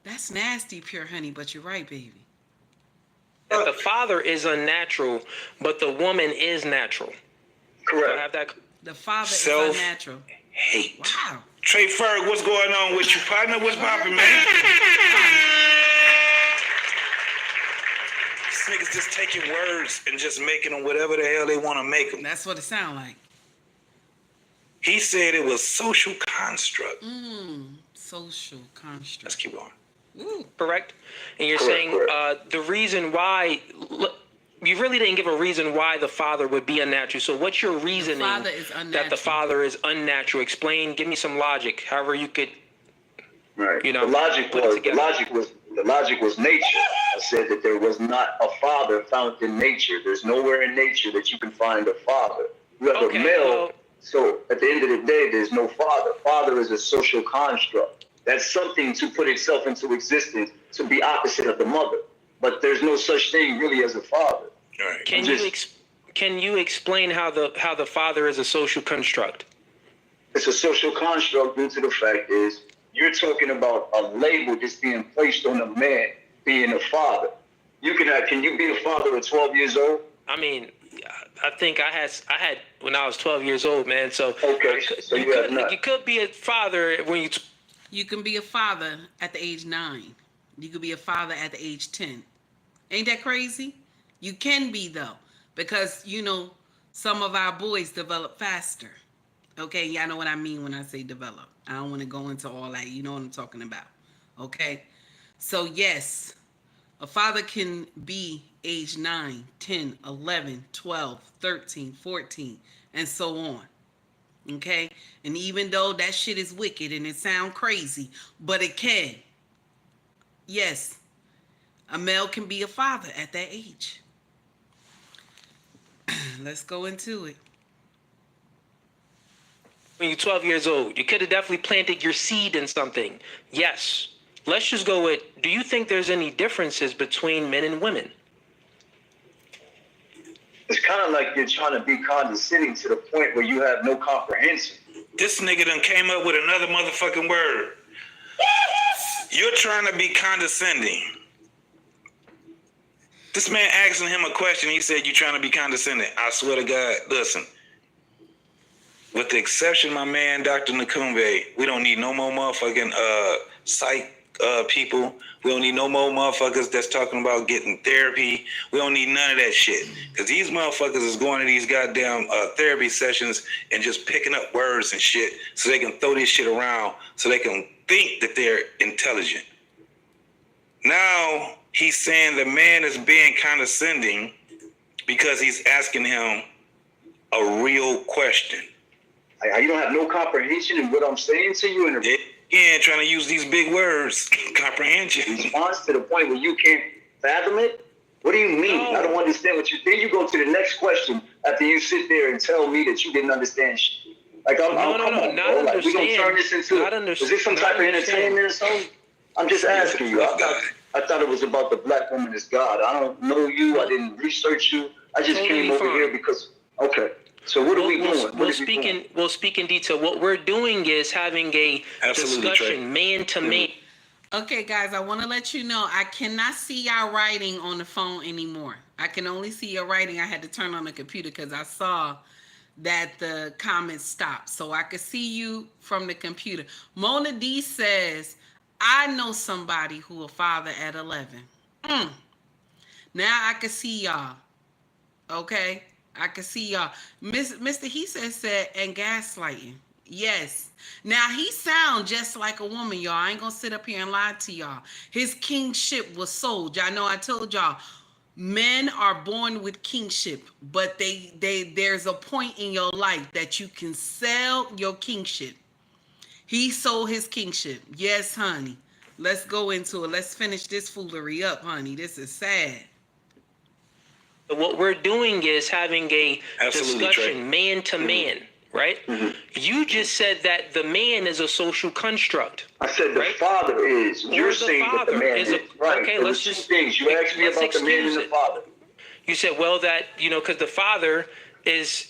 [SPEAKER 1] That's nasty, Pure Honey, but you're right, baby.
[SPEAKER 3] That the father is unnatural, but the woman is natural.
[SPEAKER 4] Correct.
[SPEAKER 3] So I have that.
[SPEAKER 1] The father is unnatural.
[SPEAKER 2] Hate.
[SPEAKER 1] Wow.
[SPEAKER 2] Trey Ferg, what's going on with you, partner? What's poppin', man? These niggas just taking words and just making them whatever the hell they want to make them.
[SPEAKER 1] That's what it sounds like.
[SPEAKER 2] He said it was social construct.
[SPEAKER 1] Social construct.
[SPEAKER 2] Let's keep going.
[SPEAKER 1] Ooh.
[SPEAKER 3] Correct? And you're
[SPEAKER 4] Correct,
[SPEAKER 3] saying the reason why... You really didn't give a reason why the father would be unnatural. So what's your reasoning that the father is unnatural? Explain, give me some logic, however you could,
[SPEAKER 4] Right.
[SPEAKER 3] you know,
[SPEAKER 4] the logic was nature. I said that there was not a father found in nature. There's nowhere in nature that you can find a father. You have a male, so at the end of the day, there's no father. Father is a social construct. That's something to put itself into existence to be opposite of the mother. But there's no such thing really as a father.
[SPEAKER 2] Right.
[SPEAKER 3] Can you explain how the father is a social construct?
[SPEAKER 4] It's a social construct due to the fact is you're talking about a label just being placed on a man being a father. Can you be a father at 12 years old?
[SPEAKER 3] I mean, I think I had when I was 12 years old, man. So
[SPEAKER 4] okay, so you
[SPEAKER 3] could be a father when you.
[SPEAKER 1] You can be a father at the age 9. You could be a father at the age 10. Ain't that crazy? You can be, though, because, you know, some of our boys develop faster. Okay, y'all know what I mean when I say develop. I don't want to go into all that. You know what I'm talking about. Okay? So, yes, a father can be age 9, 10, 11, 12, 13, 14, and so on. Okay? And even though that shit is wicked and it sounds crazy, but it can. Yes, a male can be a father at that age. Let's go into it.
[SPEAKER 3] When you're 12 years old, you could have definitely planted your seed in something. Yes. Let's just go with, do you think there's any differences between men and women?
[SPEAKER 4] It's kind of like you're trying to be condescending to the point where you have no comprehension.
[SPEAKER 2] This nigga done came up with another motherfucking word. You're trying to be condescending. This man asking him a question, he said, you trying to be condescending. I swear to God, listen. With the exception of my man, Dr. Nakumbe, we don't need no more motherfucking psych people. We don't need no more motherfuckers that's talking about getting therapy. We don't need none of that shit. Because these motherfuckers is going to these goddamn therapy sessions and just picking up words and shit so they can throw this shit around so they can think that they're intelligent. Now he's saying the man is being condescending because he's asking him a real question.
[SPEAKER 4] You don't have no comprehension in what I'm saying to you.
[SPEAKER 2] Again, trying to use these big words, comprehension.
[SPEAKER 4] Response to the point where you can't fathom it? What do you mean?
[SPEAKER 3] No.
[SPEAKER 4] I don't understand what you... Then you go to the next question after you sit there and tell me that you didn't understand shit. Like,
[SPEAKER 3] No, not
[SPEAKER 4] like, we gonna turn this into... Is this some type of entertainment or something? I'm just asking you. I thought it was about the black woman is God. I don't know you. I didn't research you. I just came over here because... Okay. So what are we doing?
[SPEAKER 3] We'll speak in detail. What we're doing is having a discussion, man to man.
[SPEAKER 1] Okay, guys, I want to let you know I cannot see y'all writing on the phone anymore. I can only see your writing. I had to turn on the computer because I saw that the comments stopped. So I could see you from the computer. Mona D says, I know somebody who a father at 11. Now I can see y'all. Okay? I can see y'all. Mr. He said, and gaslighting. Yes. Now he sound just like a woman, y'all. I ain't gonna sit up here and lie to y'all. His kingship was sold. Y'all know I told y'all men are born with kingship, but there's a point in your life that you can sell your kingship. He sold his kingship. Yes, honey. Let's go into it. Let's finish this foolery up, honey. This is sad.
[SPEAKER 3] What we're doing is having a
[SPEAKER 2] Absolutely,
[SPEAKER 3] discussion
[SPEAKER 2] Trey.
[SPEAKER 3] man to man, right? You just said that the man is a social construct.
[SPEAKER 4] I said the
[SPEAKER 3] right?
[SPEAKER 4] father is.
[SPEAKER 3] Or
[SPEAKER 4] You're
[SPEAKER 3] the
[SPEAKER 4] saying that the
[SPEAKER 3] father
[SPEAKER 4] man
[SPEAKER 3] is
[SPEAKER 4] is.
[SPEAKER 3] a-
[SPEAKER 4] Right.
[SPEAKER 3] okay,
[SPEAKER 4] There
[SPEAKER 3] let's
[SPEAKER 4] were two
[SPEAKER 3] just-
[SPEAKER 4] things. You asked me
[SPEAKER 3] let's
[SPEAKER 4] about the man
[SPEAKER 3] excuse
[SPEAKER 4] and the
[SPEAKER 3] it.
[SPEAKER 4] father.
[SPEAKER 3] You said, well, that, because the father is,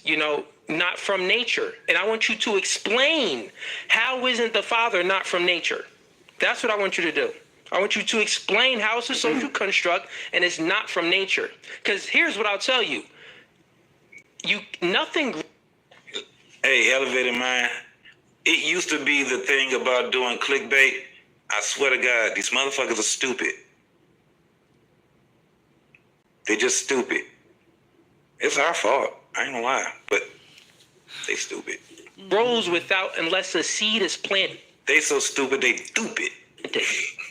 [SPEAKER 3] not from nature. And I want you to explain, how isn't the father not from nature? That's what I want you to do. I want you to explain how it's a social construct and it's not from nature. Because here's what I'll tell you. Nothing.
[SPEAKER 2] Hey, elevated mind. It used to be the thing about doing clickbait. I swear to God, these motherfuckers are stupid. They're just stupid. It's our fault. I ain't gonna lie, but they stupid.
[SPEAKER 3] Grows unless a seed is planted.
[SPEAKER 2] They so stupid, they stupid.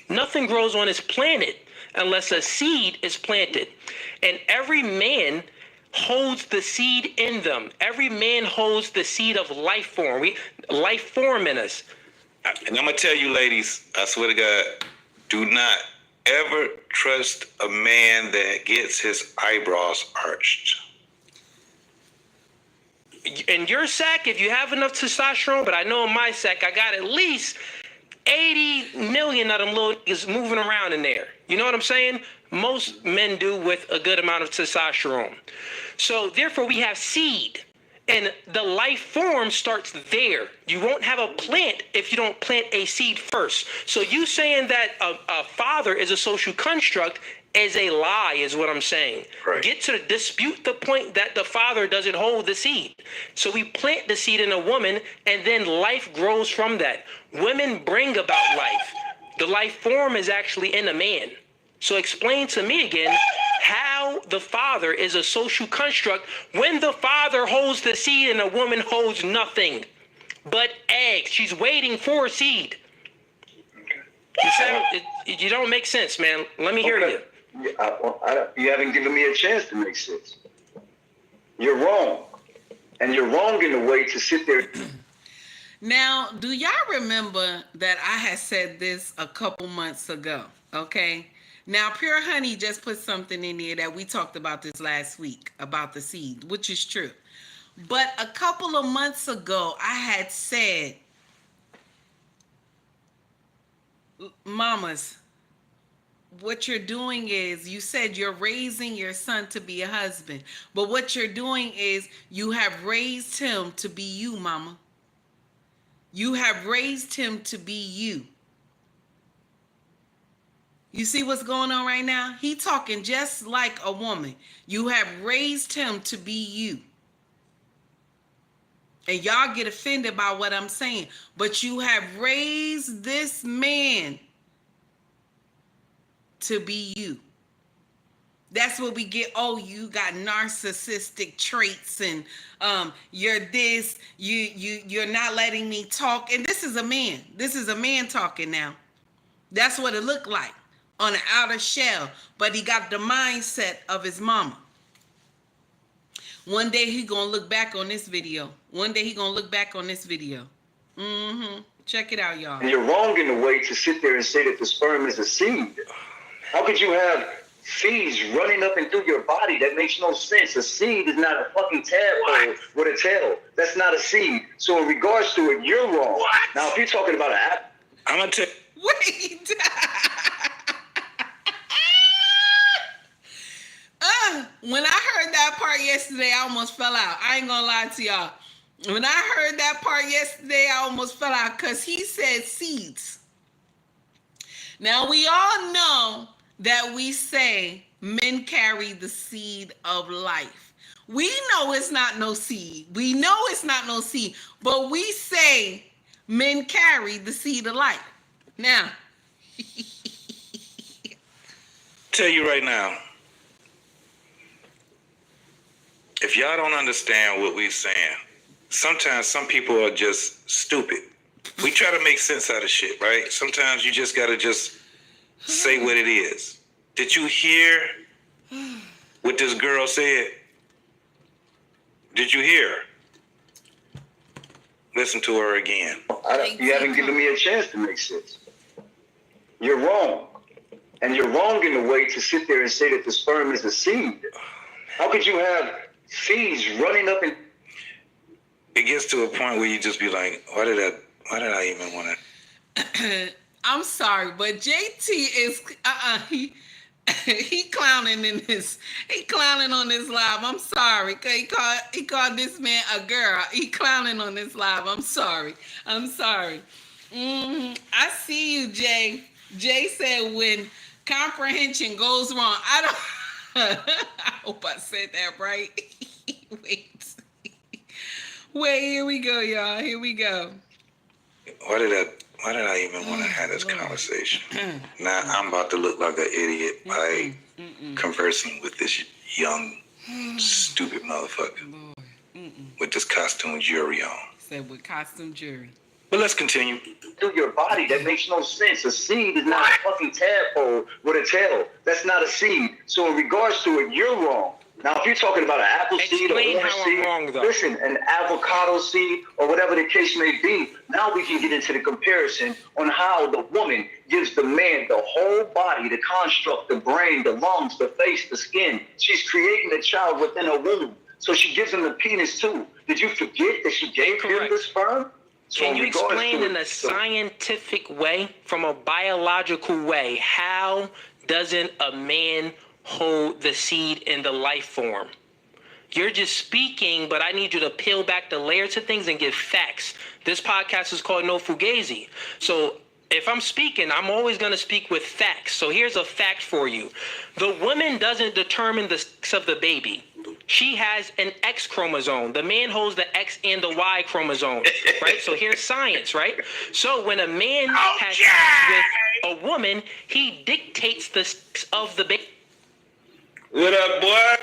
[SPEAKER 3] Nothing grows on this planet unless a seed is planted. And every man holds the seed in them. Every man holds the seed of life form. Life form in us.
[SPEAKER 2] And I'm gonna tell you, ladies, I swear to God, do not ever trust a man that gets his eyebrows arched.
[SPEAKER 3] In your sack, if you have enough testosterone, but I know in my sack, I got at least 80 million of them little niggas moving around in there. You know what I'm saying? Most men do with a good amount of testosterone. So therefore we have seed, and the life form starts there. You won't have a plant if you don't plant a seed first. So you saying that a father is a social construct is a lie, is what I'm saying.
[SPEAKER 2] Right.
[SPEAKER 3] Get to dispute the point that the father doesn't hold the seed. So we plant the seed in a woman, and then life grows from that. Women bring about life. The life form is actually in a man. So explain to me again how the father is a social construct when the father holds the seed and a woman holds nothing but eggs. She's waiting for a seed. You don't make sense, man. Let me hear you.
[SPEAKER 4] You haven't given me a chance to make sense. You're wrong. And you're wrong in a way to sit there.
[SPEAKER 1] Now, do y'all remember that I had said this a couple months ago? Okay. Now, Pure Honey just put something in there that we talked about this last week about the seed, which is true. But a couple of months ago, I had said, mamas, what you're doing is, you said you're raising your son to be a husband, but what you're doing is you have raised him to be you, mama. You have raised him to be you. You see what's going on right now? He talking just like a woman. You have raised him to be you. And y'all get offended by what I'm saying, but you have raised this man to be you. That's what we get. Oh, you got narcissistic traits, and you're this. You're not letting me talk. And this is a man. This is a man talking now. That's what it looked like on an outer shell, but he got the mindset of his mama. One day he gonna look back on this video. Check it out, y'all.
[SPEAKER 4] And you're wrong in a way to sit there and say that the sperm is a seed. How could you have seeds running up and through your body? That makes no sense. A seed is not a fucking tadpole with a tail. That's not a seed. So in regards to it, you're wrong. What? Now, if you're talking about an apple,
[SPEAKER 2] I'm gonna tell.
[SPEAKER 1] Wait. When I heard that part yesterday, I almost fell out. I ain't gonna lie to y'all. When I heard that part yesterday, I almost fell out because he said seeds. Now, we all know that we say men carry the seed of life. We know it's not no seed. But we say men carry the seed of life. Now,
[SPEAKER 2] Tell you right now, if y'all don't understand what we're saying, sometimes some people are just stupid. We try to make sense out of shit, right? Sometimes you just gotta just say what it is. Did you hear what this girl said? Did you hear her? Listen to her again.
[SPEAKER 4] You haven't given me a chance to make sense. You're wrong. And you're wrong in a way to sit there and say that the sperm is a seed. How could you have seeds running up and...
[SPEAKER 2] It gets to a point where you just be like, why did I even want
[SPEAKER 1] to? I'm sorry, but JT is he clowning on this live. I'm sorry. He called this man a girl. He clowning on this live. I'm sorry. I see you, Jay. Jay said when comprehension goes wrong. I hope I said that right. Wait, here we go, y'all. Here we go.
[SPEAKER 2] Why did I even want to have this conversation? Now I'm about to look like an idiot by conversing with this young, stupid motherfucker with this costume jury on.
[SPEAKER 1] Said with costume jury.
[SPEAKER 2] But let's continue.
[SPEAKER 4] Through your body, that makes no sense. A seed is not a fucking tadpole with a tail. That's not a seed. So in regards to it, you're wrong. Now, if you're talking about an apple seed or orange seed, listen, an avocado seed or whatever the case may be, now we can get into the comparison on how the woman gives the man the whole body, the construct, the brain, the lungs, the face, the skin. She's creating a child within her womb. So she gives him the penis too. Did you forget that she gave him the sperm? So
[SPEAKER 3] can you explain in a scientific way, from a biological way, how doesn't a man hold the seed in the life form? You're just speaking, but I need you to peel back the layers of things and give facts. This podcast is called No Fugazi. So if I'm speaking, I'm always going to speak with facts. So here's a fact for you. The woman doesn't determine the sex of the baby. She has an X chromosome. The man holds the X and the Y chromosome, right? So here's science, right? So when a man has sex with a woman, he dictates the sex of the baby.
[SPEAKER 2] What up, boy?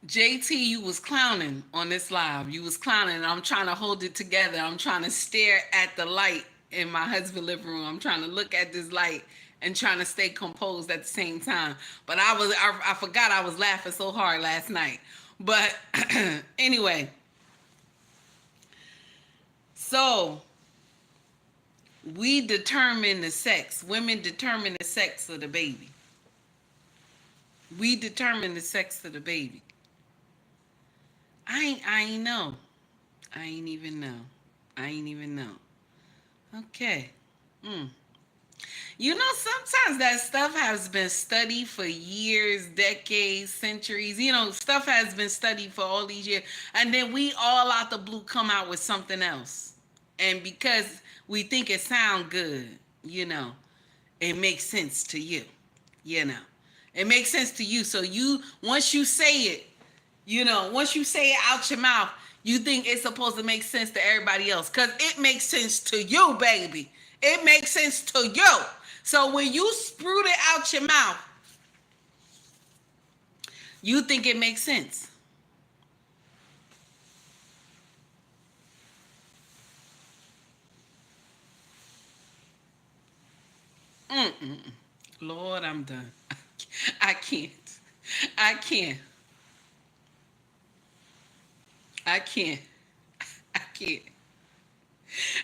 [SPEAKER 1] JT, you was clowning on this live. You was clowning. I'm trying to hold it together. I'm trying to stare at the light in my husband's living room. I'm trying to look at this light and trying to stay composed at the same time. But I forgot I was laughing so hard last night. But anyway. So we determine the sex. Women determine the sex of the baby. We determine the sex of the baby. I ain't know. I ain't even know. Okay. You know, sometimes that stuff has been studied for years, decades, centuries. You know, stuff has been studied for all these years. And then we all out the blue come out with something else. And because we think it sounds good, you know, it makes sense to you. You know, it makes sense to you. So once you say it, you know, once you say it out your mouth, you think it's supposed to make sense to everybody else. Because it makes sense to you, baby. It makes sense to you. So when you sprout it out your mouth, you think it makes sense. Lord, I'm done. I can't.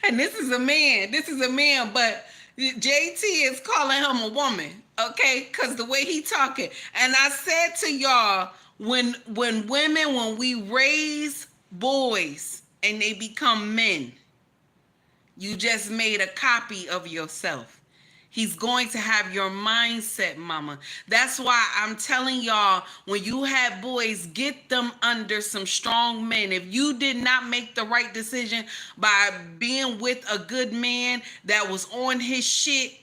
[SPEAKER 1] And this is a man, but JT is calling him a woman, okay? Because the way he talking. And I said to y'all, when we raise boys and they become men, you just made a copy of yourself. He's going to have your mindset, mama. That's why I'm telling y'all, when you have boys, get them under some strong men. If you did not make the right decision by being with a good man that was on his shit,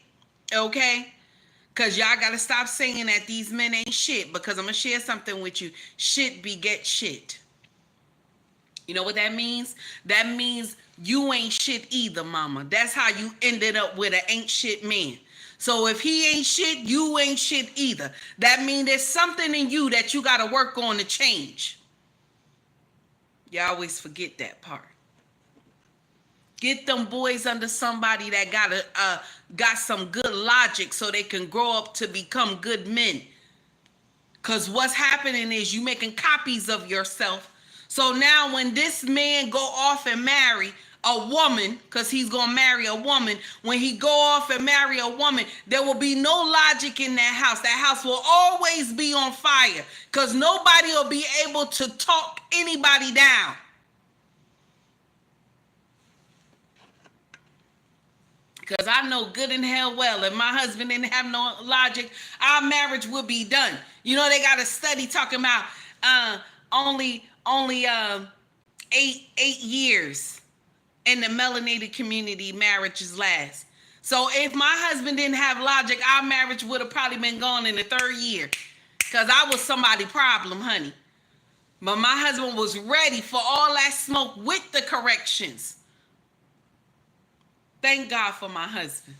[SPEAKER 1] okay? Because y'all got to stop saying that these men ain't shit, because I'm going to share something with you. Shit beget shit. You know what that means? That means you ain't shit either, mama. That's how you ended up with an ain't shit man. So if he ain't shit, you ain't shit either. That means there's something in you that you got to work on to change. You always forget that part. Get them boys under somebody that got some good logic so they can grow up to become good men. Because what's happening is you making copies of yourself. So now when this man go off and marry a woman, because he's going to marry a woman, when he go off and marry a woman, there will be no logic in that house. That house will always be on fire because nobody will be able to talk anybody down. Because I know good and hell well, if my husband didn't have no logic, our marriage would be done. You know, they got a study talking about only 8 years in the melanated community marriages last. So if my husband didn't have logic, our marriage would have probably been gone in the 3rd year. Because I was somebody's problem, honey. But my husband was ready for all that smoke with the corrections. Thank God for my husband.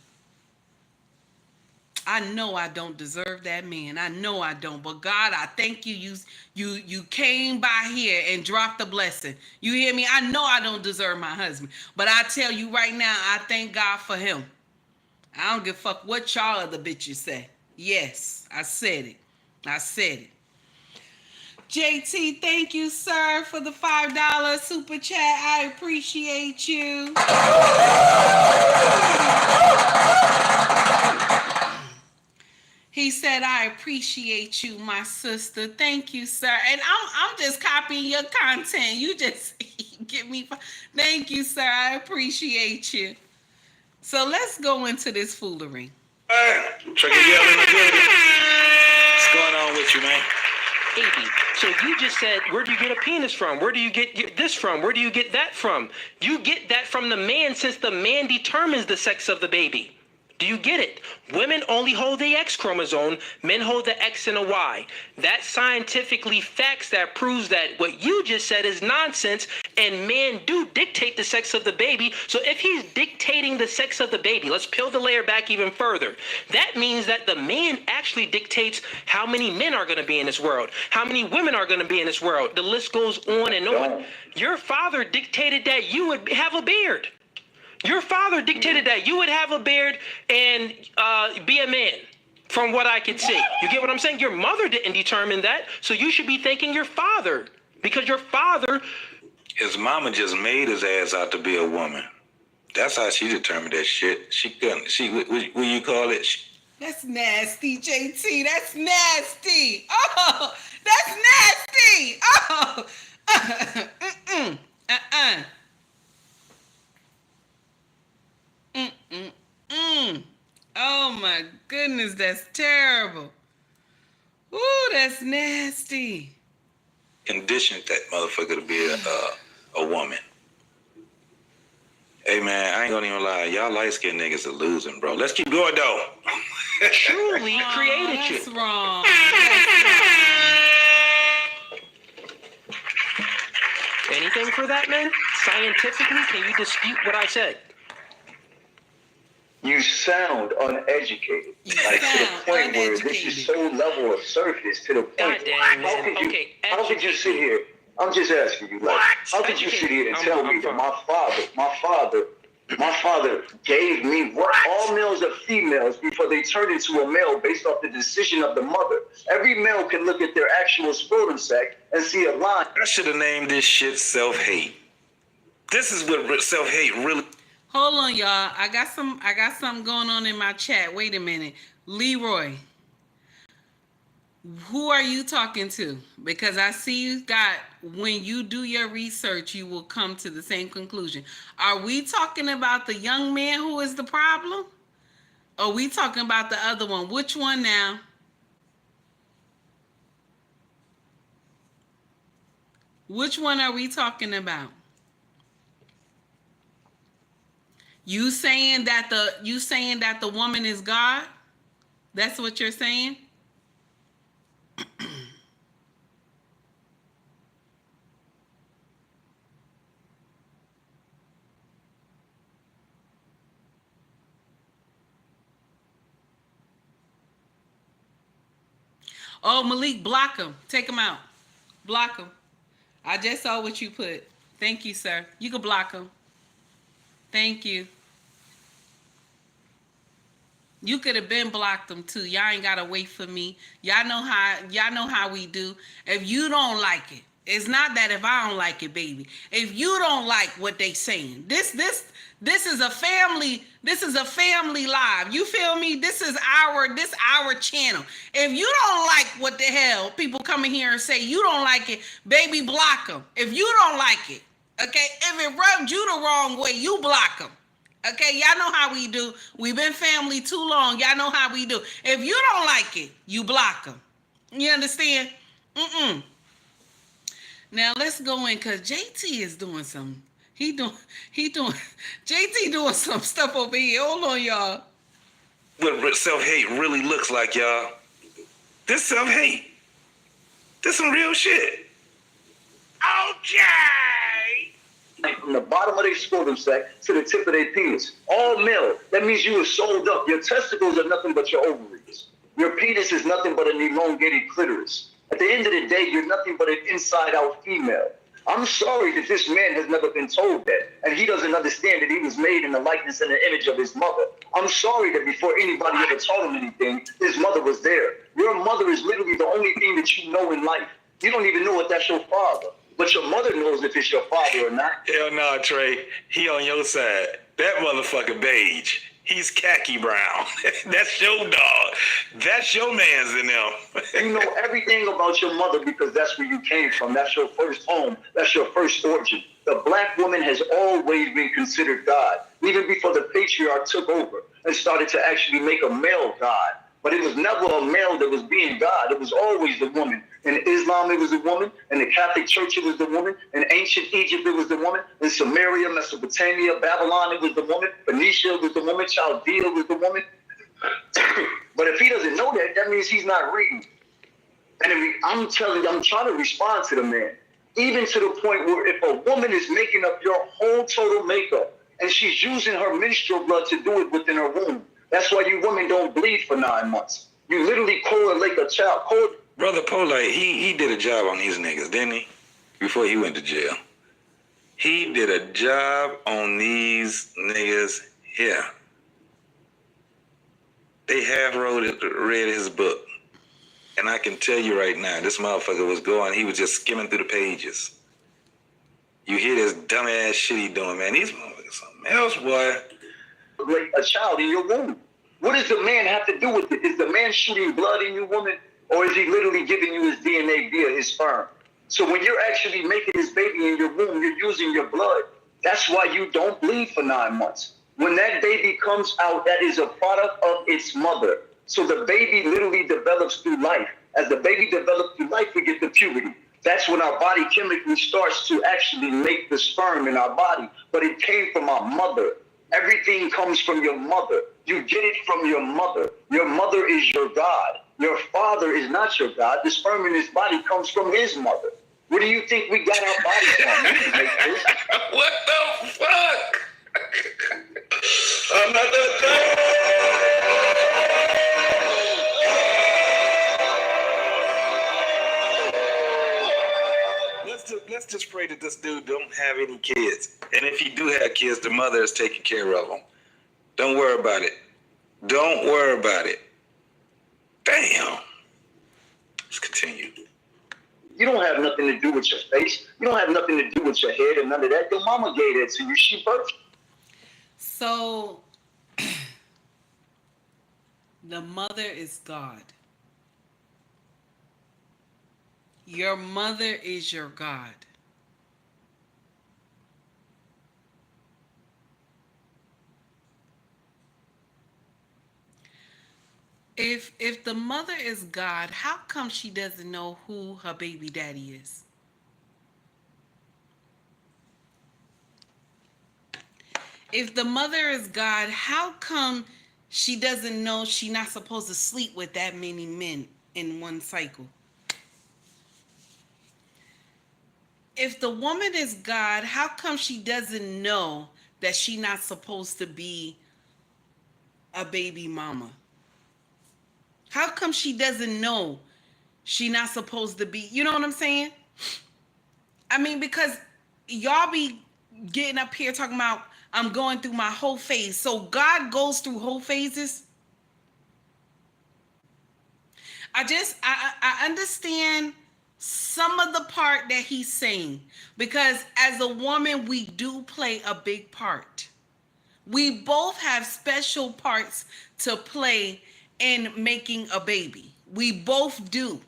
[SPEAKER 1] I know I don't deserve that man. I know I don't. But God, I thank you. You came by here and dropped the blessing. You hear me? I know I don't deserve my husband. But I tell you right now, I thank God for him. I don't give a fuck what y'all other bitches say. Yes, I said it. I said it. JT, thank you, sir, for the $5 super chat. I appreciate you. He said, I appreciate you, my sister. Thank you, sir. And I'm just copying your content. You just get me. Thank you, sir. I appreciate you. So let's go into this foolery.
[SPEAKER 2] What's going on with you, man?
[SPEAKER 3] Baby, so you just said, where do you get a penis from? Where do you get this from? Where do you get that from? You get that from the man, since the man determines the sex of the baby. Do you get it? Women only hold the X chromosome, men hold the X and a Y. That's scientifically facts that proves that what you just said is nonsense, and men do dictate the sex of the baby. So if he's dictating the sex of the baby, let's peel the layer back even further. That means that the man actually dictates how many men are going to be in this world, how many women are going to be in this world. The list goes on and on. Your father dictated that you would have a beard. Your father dictated that you would have a beard and be a man, from what I could see. You get what I'm saying? Your mother didn't determine that, so you should be thanking your father, because your father...
[SPEAKER 2] His mama just made his ass out to be a woman. That's how she determined that shit. She couldn't... what you call it?
[SPEAKER 1] That's nasty, JT. That's nasty. Oh, that's nasty. Oh. Oh my goodness, that's terrible. Ooh, that's nasty.
[SPEAKER 2] Conditioned that motherfucker to be a woman. Hey man, I ain't gonna even lie. Y'all light-skinned niggas are losing, bro. Let's keep going though.
[SPEAKER 3] Truly created you.
[SPEAKER 1] That's wrong.
[SPEAKER 3] Anything for that, man? Scientifically, can you dispute what I said?
[SPEAKER 4] You sound uneducated. To the point where this is so level of surface, to the point how could you sit here? I'm just asking you, like, how could you sit here and tell me that my father gave me what all males are females before they turn into a male based off the decision of the mother? Every male can look at their actual scrotum sac and see a line.
[SPEAKER 2] I should have named this shit self-hate. This is what self-hate really...
[SPEAKER 1] Hold on, y'all. I got something going on in my chat. Wait a minute. Leroy, who are you talking to? Because I see you got, when you do your research, you will come to the same conclusion. Are we talking about the young man who is the problem? Or are we talking about the other one? Which one now? Which one are we talking about? You saying that the woman is God? That's what you're saying? Oh, Malik, block him. Take him out. Block him. I just saw what you put. Thank you, sir. You can block him. Thank you. You could have been blocked them too. Y'all ain't gotta wait for me. Y'all know how we do. If you don't like it, it's not that if I don't like it, baby. If you don't like what they saying, this is a family. This is a family live. You feel me? This our channel. If you don't like what the hell people come in here and say, you don't like it, baby, block them. If you don't like it, okay. If it rubbed you the wrong way, you block them. Okay, y'all know how we do. We've been family too long. Y'all know how we do. If you don't like it, you block them. You understand? Now let's go in because JT is doing some. JT doing some stuff over here. Hold on, y'all.
[SPEAKER 2] What self-hate really looks like, y'all. This self-hate. This some real shit. Okay.
[SPEAKER 4] From the bottom of their scrotum sac to the tip of their penis. All male. That means you were sold up. Your testicles are nothing but your ovaries. Your penis is nothing but an elongated clitoris. At the end of the day, you're nothing but an inside-out female. I'm sorry that this man has never been told that, and he doesn't understand that he was made in the likeness and the image of his mother. I'm sorry that before anybody ever told him anything, his mother was there. Your mother is literally the only thing that you know in life. You don't even know if that's your father. But your mother knows if it's your father or not.
[SPEAKER 2] Hell no, Trey. He on your side. That motherfucker beige. He's khaki brown. That's your dog. That's your man's in them.
[SPEAKER 4] You know everything about your mother because that's where you came from. That's your first home. That's your first origin. The black woman has always been considered God, even before the patriarch took over and started to actually make a male God. But it was never a male that was being God. It was always the woman. In Islam, it was the woman. In the Catholic Church, it was the woman. In ancient Egypt, it was the woman. In Samaria, Mesopotamia, Babylon, it was the woman. Phoenicia was the woman. Chaldea was the woman. But if he doesn't know that, that means he's not reading. And I'm trying to respond to the man. Even to the point where if a woman is making up your whole total makeup and she's using her menstrual blood to do it within her womb, that's why you women don't bleed for 9 months. You literally correlate a child.
[SPEAKER 2] Brother Polite, he did a job on these niggas, didn't he? Before he went to jail. He did a job on these niggas here. They have read his book. And I can tell you right now, this motherfucker was going, he was just skimming through the pages. You hear this dumbass shit he doing, man. These motherfuckers something else, boy.
[SPEAKER 4] A child in your womb. What does the man have to do with it? Is the man shooting blood in you, woman? Or is he literally giving you his DNA via his sperm? So when you're actually making this baby in your womb, you're using your blood. That's why you don't bleed for 9 months. When that baby comes out, that is a product of its mother. So the baby literally develops through life. As the baby develops through life, we get to puberty. That's when our body chemically starts to actually make the sperm in our body. But it came from our mother. Everything comes from your mother. You get it from your mother. Your mother is your God. Your father is not your God. The sperm in his body comes from his mother. What do you think we got our bodies from?
[SPEAKER 2] What the fuck? Another thing. Let's just pray that this dude don't have any kids. And if he do have kids, the mother is taking care of them. Don't worry about it. Don't worry about it. Damn. Let's continue.
[SPEAKER 4] You don't have nothing to do with your face. You don't have nothing to do with your head and none of that. Your mama gave that to you. She birthed you.
[SPEAKER 1] So, the mother is God. Your mother is your God. If the mother is God, how come she doesn't know who her baby daddy is? If the mother is God, how come she doesn't know she's not supposed to sleep with that many men in one cycle? If the woman is God, how come she doesn't know that she's not supposed to be a baby mama? How come she doesn't know She not supposed to be, you know what I'm saying? I mean, because y'all be getting up here talking about I'm going through my whole phase. So God goes through whole phases. I understand some of the part that he's saying, because as a woman we do play a big part. We both have special parts to play in making a baby. We both do.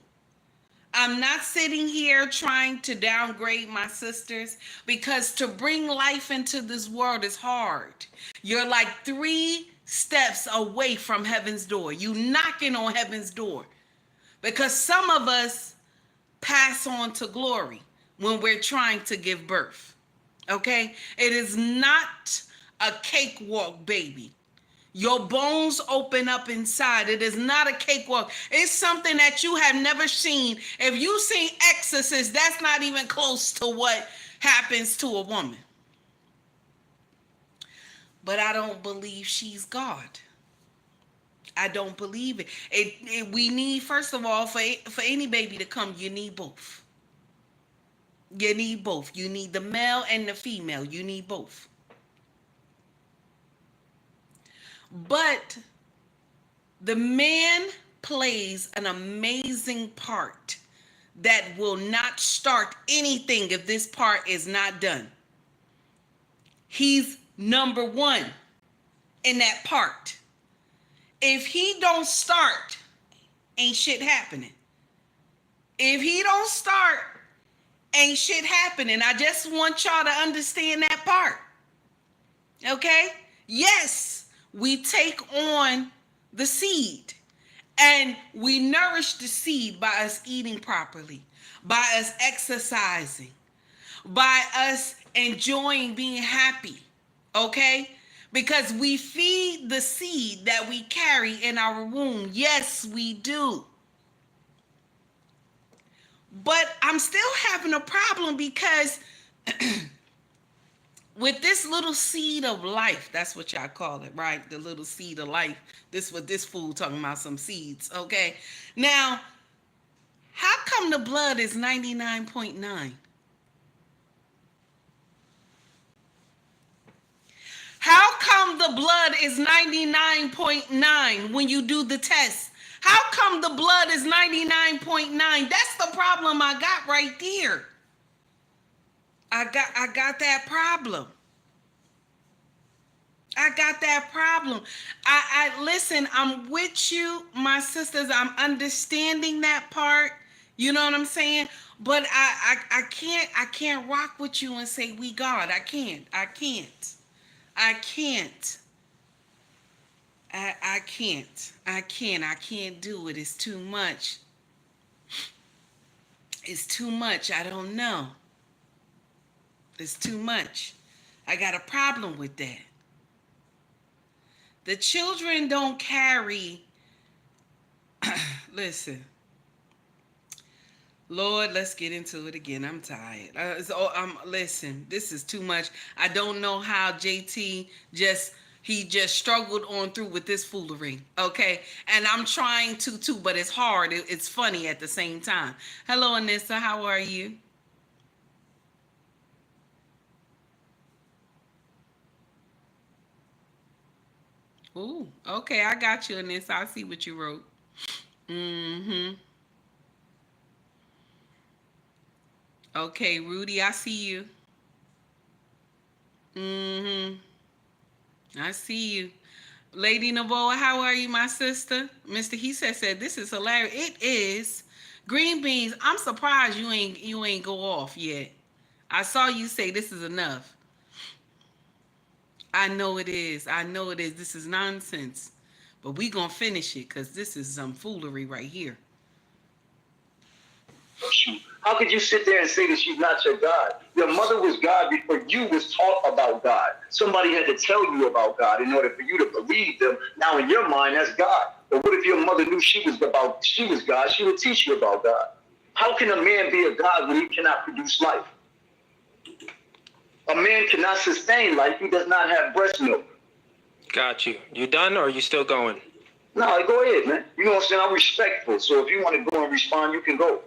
[SPEAKER 1] I'm not sitting here trying to downgrade my sisters, because to bring life into this world is hard. You're like 3 steps away from heaven's door. You knocking on heaven's door, because some of us pass on to glory when we're trying to give birth. Okay? It is not a cakewalk, baby. Your bones open up inside. It is not a cakewalk. It's something that you have never seen. If you've seen Exorcist, that's not even close to what happens to a woman. But I don't believe she's God. I don't believe it. We need, first of all, for any baby to come, you need both. You need both. You need the male and the female. You need both. But the man plays an amazing part that will not start anything if this part is not done. He's number 1 in that part. If he don't start, ain't shit happening. If he don't start, ain't shit happening. I just want y'all to understand that part. Okay? Yes, we take on the seed, and we nourish the seed by us eating properly, by us exercising, by us enjoying being happy. Okay? Because we feed the seed that we carry in our womb. Yes, we do. But I'm still having a problem, because with this little seed of life, that's what y'all call it, right? The little seed of life. This what this fool talking about, some seeds, okay? Now, how come the blood is 99.9? How come the blood is 99.9 when you do the test? How come the blood is 99.9? That's the problem I got right there. I got that problem. I got that problem. I listen, I'm with you, my sisters. I'm understanding that part. You know what I'm saying? But I can't rock with you and say we God. I can't do it. It's too much. It's too much. I don't know. It's too much. I got a problem with that. The children don't carry. Listen. Lord, let's get into it again. I'm tired. Listen, this is too much. I don't know how JT just struggled on through with this foolery, okay? And I'm trying to too, but it's hard. It's funny at the same time. Hello, Anissa. How are you? Ooh, okay. I got you, Anissa. I see what you wrote. Mm-hmm. Okay, Rudy, I see you. Mm-hmm. I see you. Lady Navoa, how are you, my sister? Mr. He said, this is hilarious. It is. Green beans, I'm surprised you ain't go off yet. I saw you say this is enough. I know it is. I know it is. This is nonsense. But we gonna finish it, because this is some foolery right here.
[SPEAKER 4] How could you sit there and say that she's not your God? Your mother was God before you was taught about God. Somebody had to tell you about God in order for you to believe them. Now in your mind, that's God. But what if your mother knew she was God? She would teach you about God. How can a man be a God when he cannot produce life? A man cannot sustain life. He does not have breast milk.
[SPEAKER 3] Got you. You done, or are you still going?
[SPEAKER 4] No, go ahead, man. You know what I'm saying? I'm respectful. So if you want to go and respond, you can go.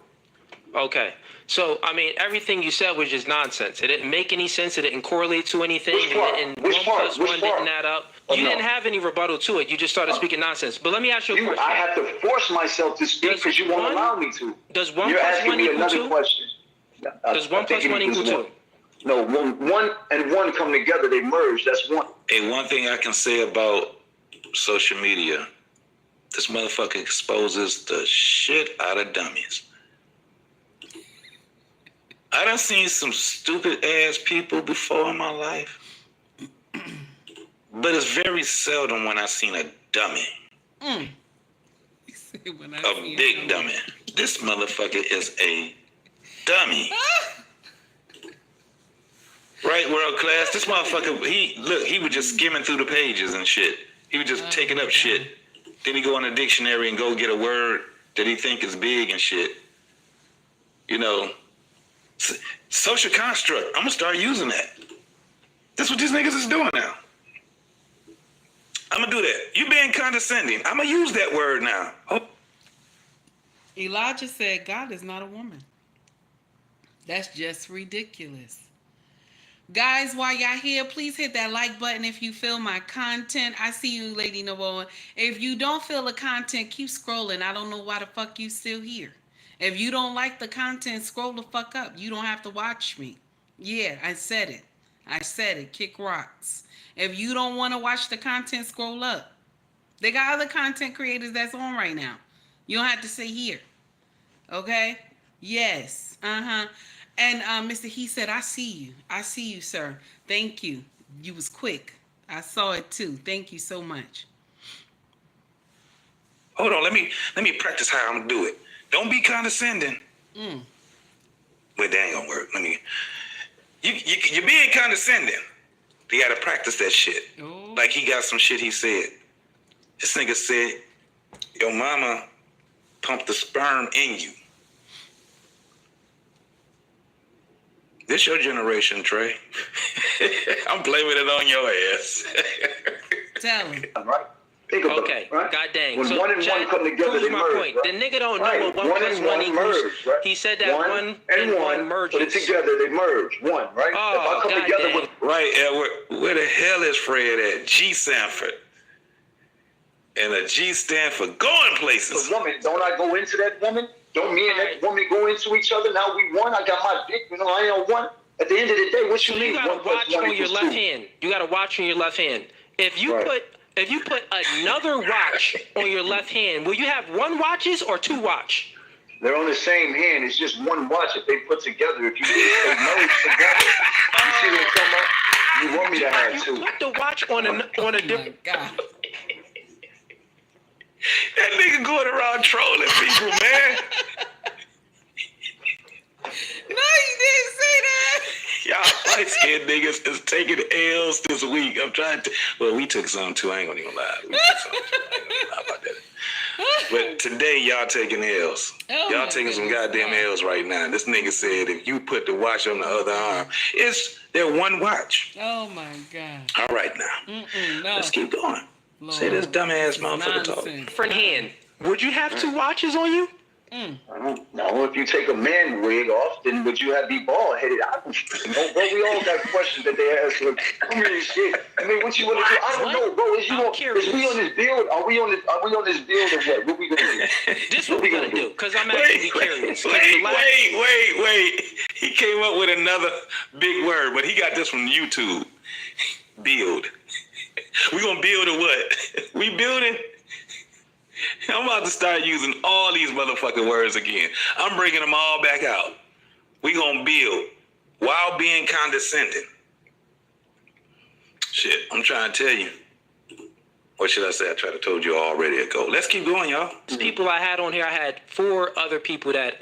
[SPEAKER 3] Okay. So, I mean, everything you said was just nonsense. It didn't make any sense. It didn't correlate to anything.
[SPEAKER 4] Which part?
[SPEAKER 3] And
[SPEAKER 4] Which
[SPEAKER 3] 1
[SPEAKER 4] part?
[SPEAKER 3] plus
[SPEAKER 4] Which
[SPEAKER 3] 1
[SPEAKER 4] part?
[SPEAKER 3] didn't add up.
[SPEAKER 4] Oh,
[SPEAKER 3] You
[SPEAKER 4] no.
[SPEAKER 3] didn't have any rebuttal to it. You just started speaking nonsense. But let me ask you a question.
[SPEAKER 4] I have to force myself to speak because you won't allow me to.
[SPEAKER 3] Does 1
[SPEAKER 4] You're
[SPEAKER 3] plus
[SPEAKER 4] asking
[SPEAKER 3] 1
[SPEAKER 4] me
[SPEAKER 3] equal
[SPEAKER 4] another
[SPEAKER 3] 2?
[SPEAKER 4] question.
[SPEAKER 3] Does 1 plus 1 equal 2?
[SPEAKER 4] No, one and one come together, they merge. That's one.
[SPEAKER 2] Hey, one thing I can say about social media, this motherfucker exposes the shit out of dummies. I done seen some stupid ass people before in my life, but it's very seldom when I seen a dummy. A big dummy. This motherfucker is a dummy. Right, world class? This motherfucker, he was just skimming through the pages and shit. He was just taking up shit. Then he go in the dictionary and go get a word that he think is big and shit. You know, social construct. I'm gonna start using that. That's what these niggas is doing now. I'm gonna do that. You being condescending. I'm gonna use that word now. Oh.
[SPEAKER 1] Elijah said God is not a woman. That's just ridiculous. Guys, while y'all here, please hit that like button if you feel my content. I see you, Lady Novoa. If you don't feel the content, keep scrolling. I don't know why the fuck you still here. If you don't like the content, scroll the fuck up. You don't have to watch me. Yeah, I said it. I said it. Kick rocks. If you don't want to watch the content, scroll up. They got other content creators that's on right now. You don't have to sit here. Okay? Yes. And Mr. He said, I see you. I see you, sir. Thank you. You was quick. I saw it too. Thank you so much.
[SPEAKER 2] Hold on, let me practice how I'm gonna do it. Don't be condescending. Wait, that ain't gonna work. You're being condescending. You gotta practice that shit.
[SPEAKER 1] Oh.
[SPEAKER 2] Like he got some shit he said. This nigga said, your mama pumped the sperm in you. This your generation, Trey. I'm blaming it on your ass.
[SPEAKER 1] Tell him.
[SPEAKER 4] All right. Think about
[SPEAKER 3] Okay,
[SPEAKER 4] it, right?
[SPEAKER 3] god dang.
[SPEAKER 4] When
[SPEAKER 3] So,
[SPEAKER 4] one and
[SPEAKER 3] Chad,
[SPEAKER 4] one come together,
[SPEAKER 3] proves
[SPEAKER 4] they
[SPEAKER 3] my
[SPEAKER 4] merge.
[SPEAKER 3] point.
[SPEAKER 4] Right?
[SPEAKER 3] The nigga don't know
[SPEAKER 4] Right.
[SPEAKER 3] what 1 plus 1
[SPEAKER 4] one
[SPEAKER 3] equals.
[SPEAKER 4] merge, right?
[SPEAKER 3] He said that one and one merges.
[SPEAKER 4] Put it together, they merge. One, right?
[SPEAKER 3] Oh,
[SPEAKER 4] if I come
[SPEAKER 3] god
[SPEAKER 4] together
[SPEAKER 3] dang.
[SPEAKER 4] with
[SPEAKER 2] Right, Edward. Where the hell is Fred at? G Sanford. And a G stand for going places.
[SPEAKER 4] a woman, don't I go into that woman? Don't me and that woman go into each other? Now we won. I got my dick. You know, I ain't one. At the end of the day, what you
[SPEAKER 3] So
[SPEAKER 4] mean?
[SPEAKER 3] you gotta
[SPEAKER 4] 1 plus
[SPEAKER 3] watch
[SPEAKER 4] 1
[SPEAKER 3] on your
[SPEAKER 4] equals
[SPEAKER 3] left
[SPEAKER 4] 2?
[SPEAKER 3] hand. You gotta watch on your left hand. If you
[SPEAKER 4] Right.
[SPEAKER 3] put another watch on your left hand, will you have 1 watches or 2 watch?
[SPEAKER 4] They're on the same hand. It's just one watch if they put together. If you they merge together, you see what I'm talking about? You want me to have
[SPEAKER 3] You
[SPEAKER 4] two?
[SPEAKER 3] put the watch on a
[SPEAKER 1] Oh my
[SPEAKER 3] different.
[SPEAKER 1] God.
[SPEAKER 2] That nigga going around trolling people, man.
[SPEAKER 1] No, you didn't say that.
[SPEAKER 2] Y'all light-skinned niggas is taking L's this week. I'm trying to... Well, we took some too. I ain't gonna even lie. We took some too. I ain't gonna lie about that. But today, y'all taking L's.
[SPEAKER 1] Oh
[SPEAKER 2] Y'all
[SPEAKER 1] my
[SPEAKER 2] taking some
[SPEAKER 1] goodness,
[SPEAKER 2] goddamn
[SPEAKER 1] wow.
[SPEAKER 2] L's right now. This nigga said if you put the watch on the other arm, they're one watch.
[SPEAKER 1] Oh my God.
[SPEAKER 2] All right now.
[SPEAKER 1] No.
[SPEAKER 2] Let's keep going.
[SPEAKER 1] Lord.
[SPEAKER 2] Say this dumbass
[SPEAKER 1] This is
[SPEAKER 2] motherfucker talk.
[SPEAKER 1] nonsense.
[SPEAKER 3] different hand. Would you have 2 watches on you?
[SPEAKER 4] No, if you take a man wig off, then would you be bald headed? I don't know, bro. We all got questions that they ask. I mean, shit. I mean, what you want to do? I don't know, bro. Is we on this build? Are we on this build or what? What we gonna do?
[SPEAKER 3] This is what we're gonna do, because I'm actually curious.
[SPEAKER 2] Wait. He came up with another big word, but he got this from YouTube. Build. We gonna build a what? We building? I'm about to start using all these motherfucking words again. I'm bringing them all back out. We gonna build while being condescending. Shit, I'm trying to tell you. What should I say? I tried to told you already ago. Let's keep going, y'all.
[SPEAKER 3] People I had on here, I had 4 other people that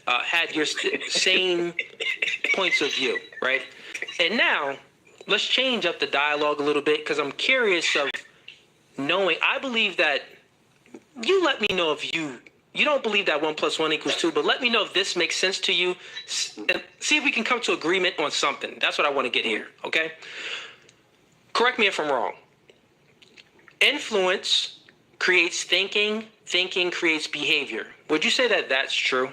[SPEAKER 3] had your same points of view, right? And now let's change up the dialogue a little bit, because I'm curious of knowing. I believe that you let me know if you don't believe that 1 plus 1 equals 2, but let me know if this makes sense to you, and see if we can come to agreement on something. That's what I want to get here, okay? Correct me if I'm wrong. Influence creates thinking, thinking creates behavior. Would you say that that's true?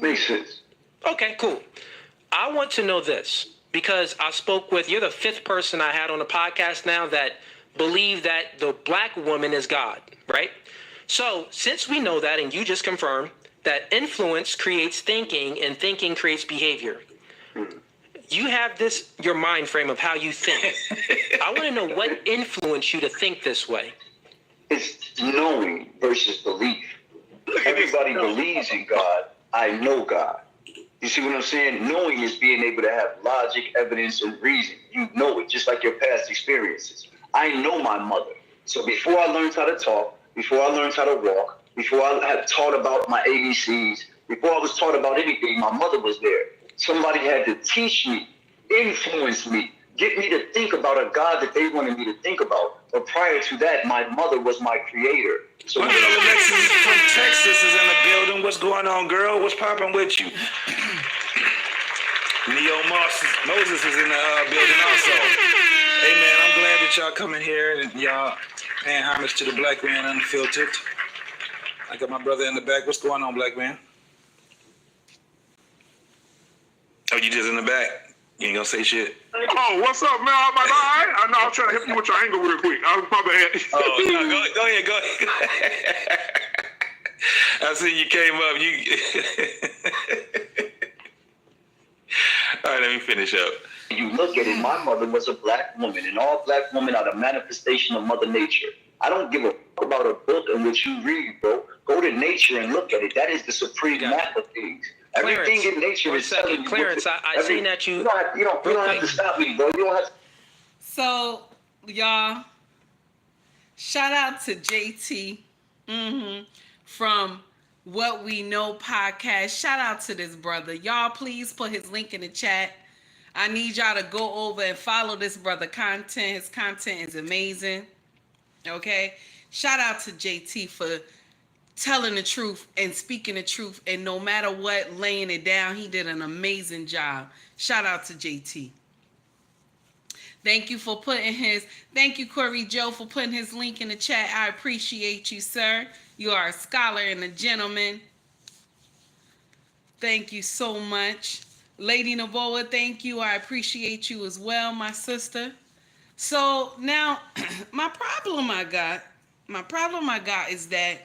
[SPEAKER 4] Makes sense.
[SPEAKER 3] Okay, cool. I want to know this because I spoke with, you're the fifth person I had on the podcast now that believe that the black woman is God, right? So since we know that, and you just confirmed that influence creates thinking and thinking creates behavior, you have this, your mind frame of how you think. I want to know what influenced you to think this way.
[SPEAKER 4] It's knowing versus belief. Everybody believes in God. I know God. You see what I'm saying? Knowing is being able to have logic, evidence, and reason. You know it, just like your past experiences. I know my mother. So before I learned how to talk, before I learned how to walk, before I had taught about my ABCs, before I was taught about anything, my mother was there. Somebody had to teach me, influence me, get me to think about a God that they wanted me to think about. But prior to that, my mother was my creator. So
[SPEAKER 2] My girl Alexis from Texas is in the building. What's going on, girl? What's popping with you? Moses is in the building also. Hey, man, I'm glad that y'all coming here and y'all paying homage to the black man unfiltered. I got my brother in the back. What's going on, black man? Oh, you just in the back? You ain't gonna say shit?
[SPEAKER 5] Oh, what's up, man? I'm like, all right. I know I'm trying to hit you with your angle real quick. I was probably
[SPEAKER 2] Oh, no, go ahead. I see you came up. All right, let me finish up.
[SPEAKER 4] you look at it, my mother was a black woman, and all black women are the manifestation of Mother Nature. I don't give a fuck about a book in which you read, bro. Go to nature and look at it. That is the supreme map of things. Everything in nature is telling you.
[SPEAKER 3] Clarence, I seen that you
[SPEAKER 4] don't have to stop me, bro. You don't have to.
[SPEAKER 1] So, y'all, shout out to JT from What We Know podcast. Shout out to this brother. Y'all, please put his link in the chat. I need y'all to go over and follow this brother content. His content is amazing. Okay? Shout out to JT for telling the truth and speaking the truth, and no matter what, laying it down. He did an amazing job. Shout out to JT. Thank you for thank you, Corey Joe, for putting his link in the chat. I appreciate you, sir. You are a scholar and a gentleman. Thank you so much. Lady Navoa, thank you. I appreciate you as well, my sister. So now, my problem I got is that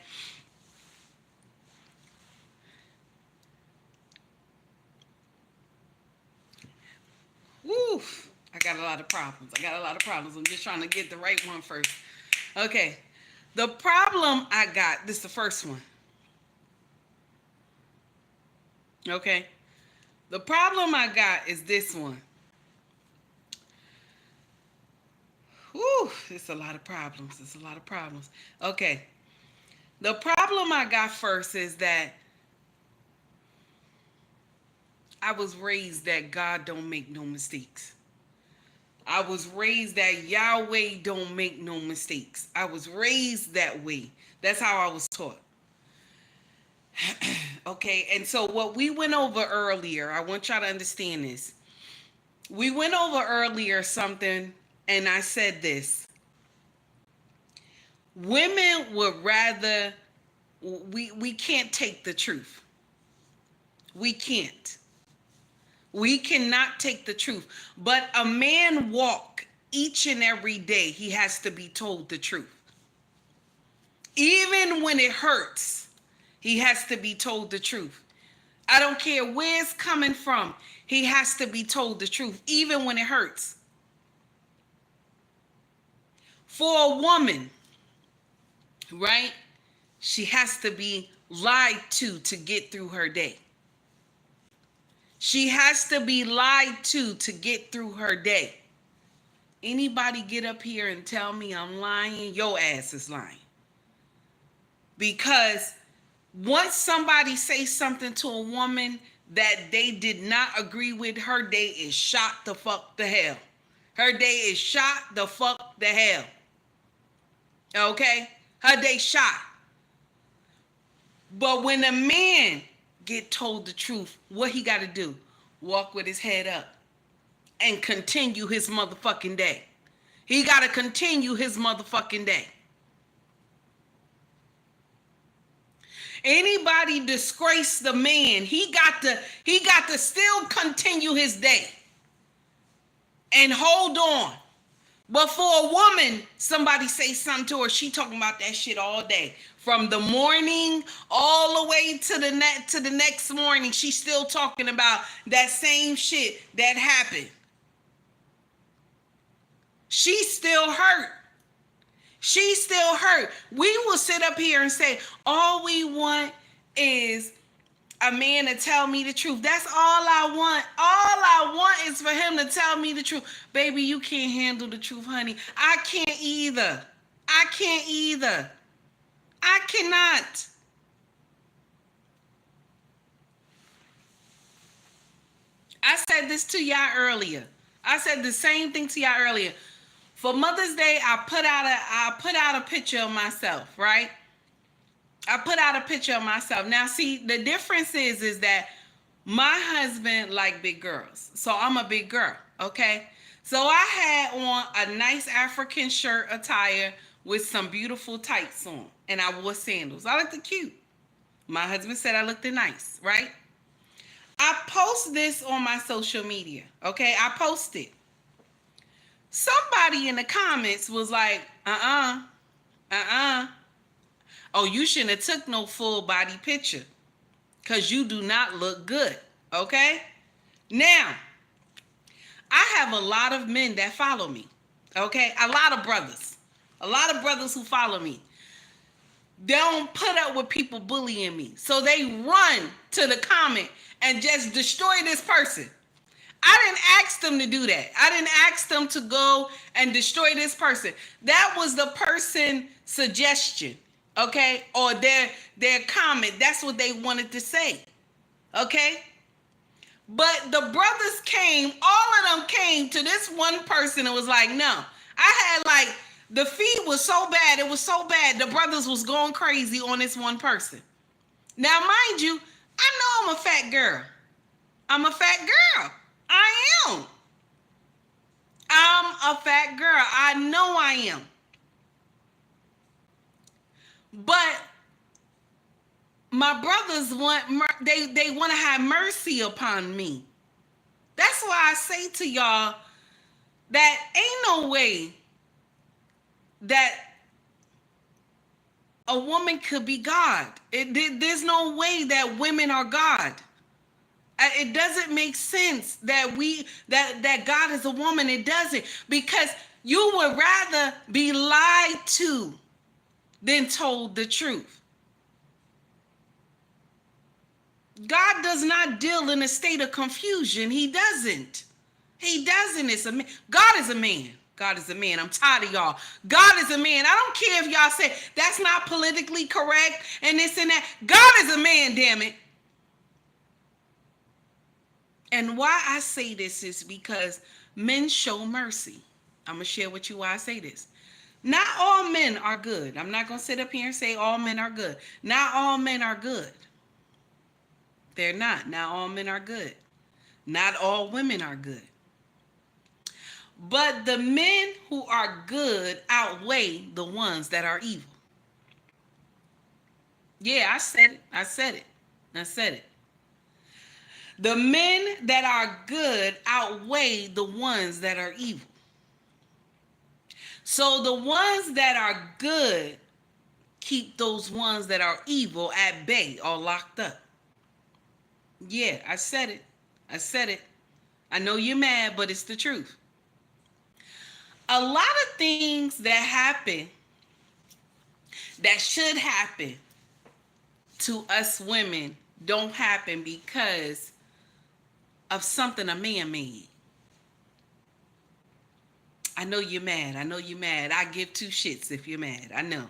[SPEAKER 1] I got a lot of problems. I'm just trying to get the right one first. Okay. The problem I got, this is the first one. Okay. The problem I got is this one. It's a lot of problems. Okay. The problem I got first is that I was raised that God don't make no mistakes. I was raised that Yahweh don't make no mistakes. I was raised that way. That's how I was taught. Okay, and so what we went over earlier, I want y'all to understand this. We went over earlier something, and I said this. Women would rather, we can't take the truth. We can't. We cannot take the truth. But a man walk each and every day, he has to be told the truth. Even when it hurts, he has to be told the truth. I don't care where it's coming from. He has to be told the truth, even when it hurts. For a woman, right? She has to be lied to get through her day. She has to be lied to get through her day. Anybody get up here and tell me I'm lying? Your ass is lying. Because once somebody says something to a woman that they did not agree with, her day is shot the fuck to hell. Her day is shot the fuck to hell. Okay? Her day shot. But when a man get told the truth, what he got to do? Walk with his head up and continue his motherfucking day. He got to continue his motherfucking day. Anybody disgrace the man, he got to still continue his day and hold on. But for a woman, somebody say something to her, she talking about that shit all day. From the morning all the way to the next morning, she's still talking about that same shit that happened. She's still hurt. She's still hurt. We will sit up here and say, all we want is a man to tell me the truth. That's all I want. All I want is for him to tell me the truth. Baby, you can't handle the truth, honey. I can't either. I can't either. I cannot. I said this to y'all earlier. I said the same thing to y'all earlier. For Mother's Day, I put out a picture of myself, right? I put out a picture of myself. Now, see, the difference is that my husband like big girls. So I'm a big girl, okay? So I had on a nice African shirt attire with some beautiful tights on. And I wore sandals. I looked cute. My husband said I looked nice, right? I post this on my social media, okay? I posted. Somebody in the comments was like, oh, you shouldn't have took no full body picture because you do not look good, okay? Now, I have a lot of men that follow me, okay? A lot of brothers who follow me. They don't put up with people bullying me. So they run to the comment and just destroy this person. I didn't ask them to do that. I didn't ask them to go and destroy this person. That was the person's suggestion, okay? Or their comment. That's what they wanted to say, okay? But the brothers came, all of them came to this one person and was like, no. I had like, the feed was so bad, it was so bad, the brothers was going crazy on this one person. Now, mind you, I know I'm a fat girl. I'm a fat girl. I am. I'm a fat girl. I know I am. But my brothers want, they want to have mercy upon me. That's why I say to y'all that ain't no way that a woman could be God. There's no way that women are God. It doesn't make sense that that God is a woman. It doesn't, because you would rather be lied to than told the truth. God does not deal in a state of confusion. He doesn't. He doesn't. It's a man. God is a man. God is a man. I'm tired of y'all. God is a man. I don't care if y'all say that's not politically correct and this and that. God is a man, damn it. And why I say this is because men show mercy. I'm going to share with you why I say this. Not all men are good. I'm not going to sit up here and say all men are good. Not all men are good. They're not. Not all men are good. Not all women are good. But the men who are good outweigh the ones that are evil. Yeah, I said it. I said it. I said it. The men that are good outweigh the ones that are evil. So the ones that are good keep those ones that are evil at bay or locked up. Yeah, I said it. I said it. I know you're mad, but it's the truth. A lot of things that happen that should happen to us women don't happen because of something a man made. I know you're mad. I know you're mad. I give two shits if you're mad. I know.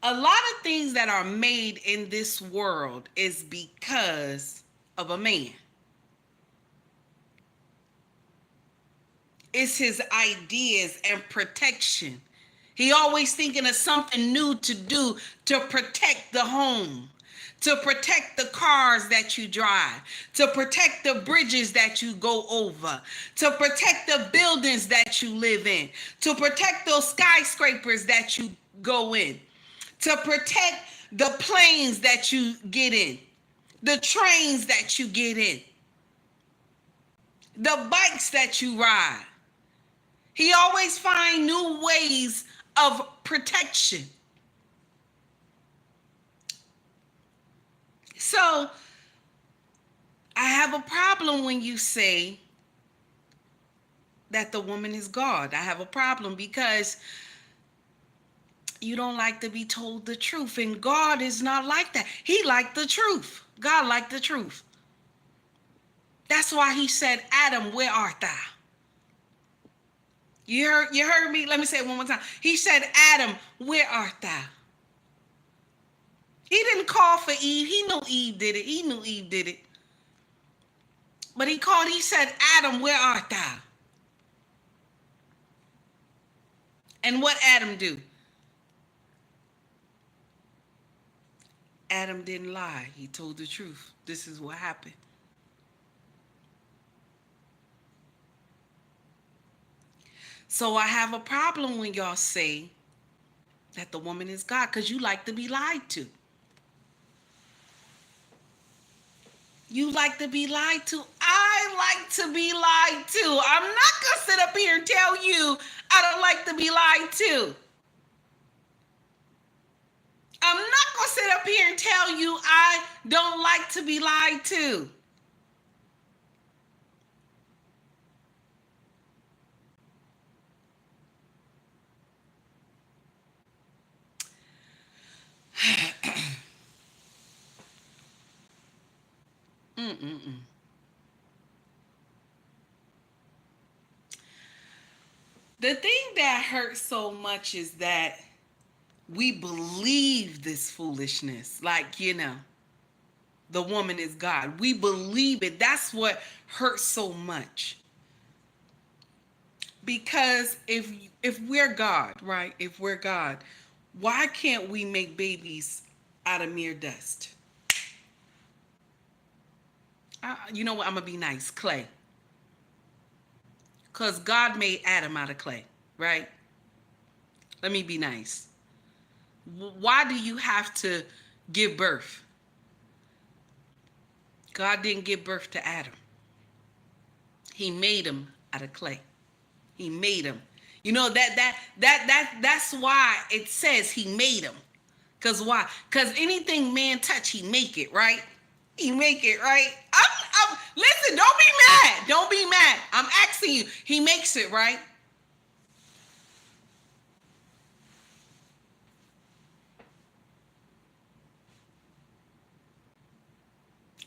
[SPEAKER 1] A lot of things that are made in this world is because of a man. It's his ideas and protection. He always thinking of something new to do to protect the home, to protect the cars that you drive, to protect the bridges that you go over, to protect the buildings that you live in, to protect those skyscrapers that you go in, to protect the planes that you get in, the trains that you get in, the bikes that you ride. He always finds new ways of protection. So I have a problem when you say that the woman is God. I have a problem because you don't like to be told the truth. And God is not like that. He liked the truth. God liked the truth. That's why he said, Adam, where art thou? You heard me? Let me say it one more time. He said, Adam, where art thou? He didn't call for Eve. He knew Eve did it. He knew Eve did it. But he said, Adam, where art thou? And what Adam do? Adam didn't lie. He told the truth. This is what happened. So I have a problem when y'all say that the woman is God, because you like to be lied to. You like to be lied to. I like to be lied to. I'm not going to sit up here and tell you I don't like to be lied to. I'm not going to sit up here and tell you I don't like to be lied to. The thing that hurts so much is that we believe this foolishness. Like, the woman is God. We believe it. That's what hurts so much. Because if we're God, right? If we're God, why can't we make babies out of mere dust? You know what? I'm going to be nice. Clay. Because God made Adam out of clay, right? Let me be nice. Why do you have to give birth? God didn't give birth to Adam. He made him out of clay. He made him. That's why it says he made him. Because why? Because anything man touch, he make it, right? He make it, right? Listen, don't be mad. Don't be mad. I'm asking you. He makes it, right?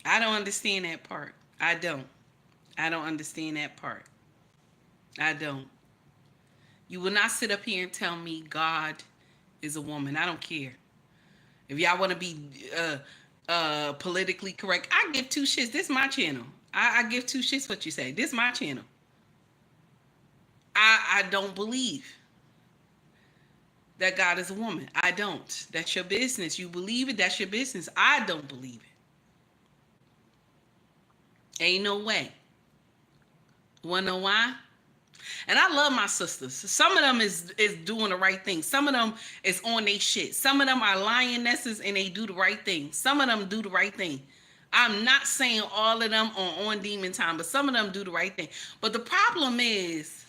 [SPEAKER 1] I don't understand that part. I don't understand that part. I don't. You will not sit up here and tell me God is a woman. I don't care. If y'all want to be politically correct, I give two shits. This is my channel. I give two shits what you say. This is my channel. I don't believe that God is a woman. I don't. That's your business. You believe it, that's your business. I don't believe it. Ain't no way. Wanna know why? And I love my sisters. Some of them is doing the right thing. Some of them is on their shit. Some of them are lionesses and they do the right thing. Some of them do the right thing. I'm not saying all of them are on demon time, but some of them do the right thing. But the problem is,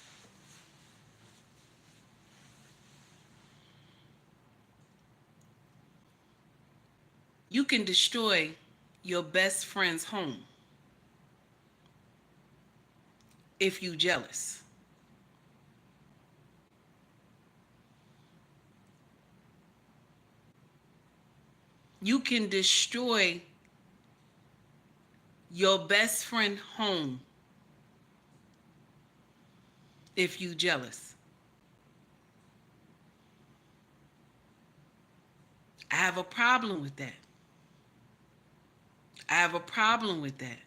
[SPEAKER 1] you can destroy your best friend's home if you jealous. You can destroy your best friend home if you jealous. I have a problem with that. I have a problem with that.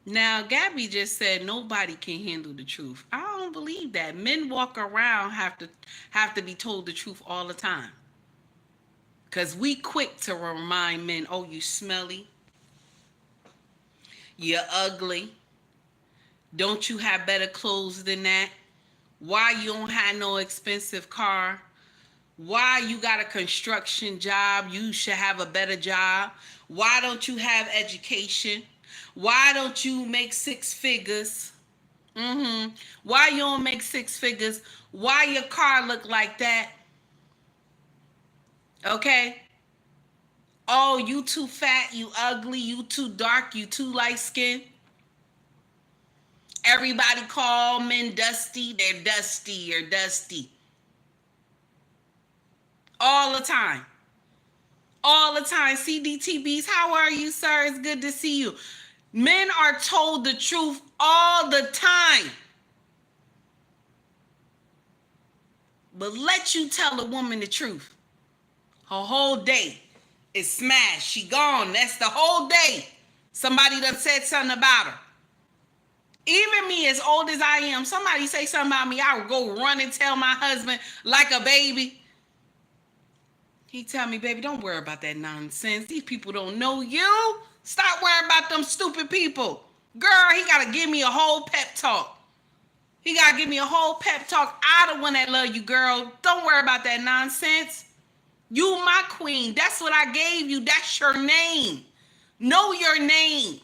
[SPEAKER 1] Now, Gabby just said nobody can handle the truth. I don't believe that. Men walk around have to be told the truth all the time. Cause we quick to remind men, oh, you smelly, you're ugly. Don't you have better clothes than that? Why you don't have no expensive car? Why you got a construction job? You should have a better job. Why don't you have education? Why don't you make six figures? Why you don't make six figures? Why your car look like that? Okay? Oh, you too fat, you ugly, you too dark, you too light skinned. Everybody call men dusty, they're dusty or dusty. All the time. All the time. CDTBs, how are you, sir? It's good to see you. Men are told the truth all the time. But let you tell a woman the truth. Her whole day is smashed. She gone. That's the whole day. Somebody done said something about her. Even me, as old as I am, somebody say something about me, I would go run and tell my husband like a baby. He tell me, baby, don't worry about that nonsense. These people don't know you. Stop worrying about them stupid people. Girl, he got to give me a whole pep talk. He got to give me a whole pep talk. I the one that love you, girl. Don't worry about that nonsense. You my queen. That's what I gave you. That's your name. Know your name.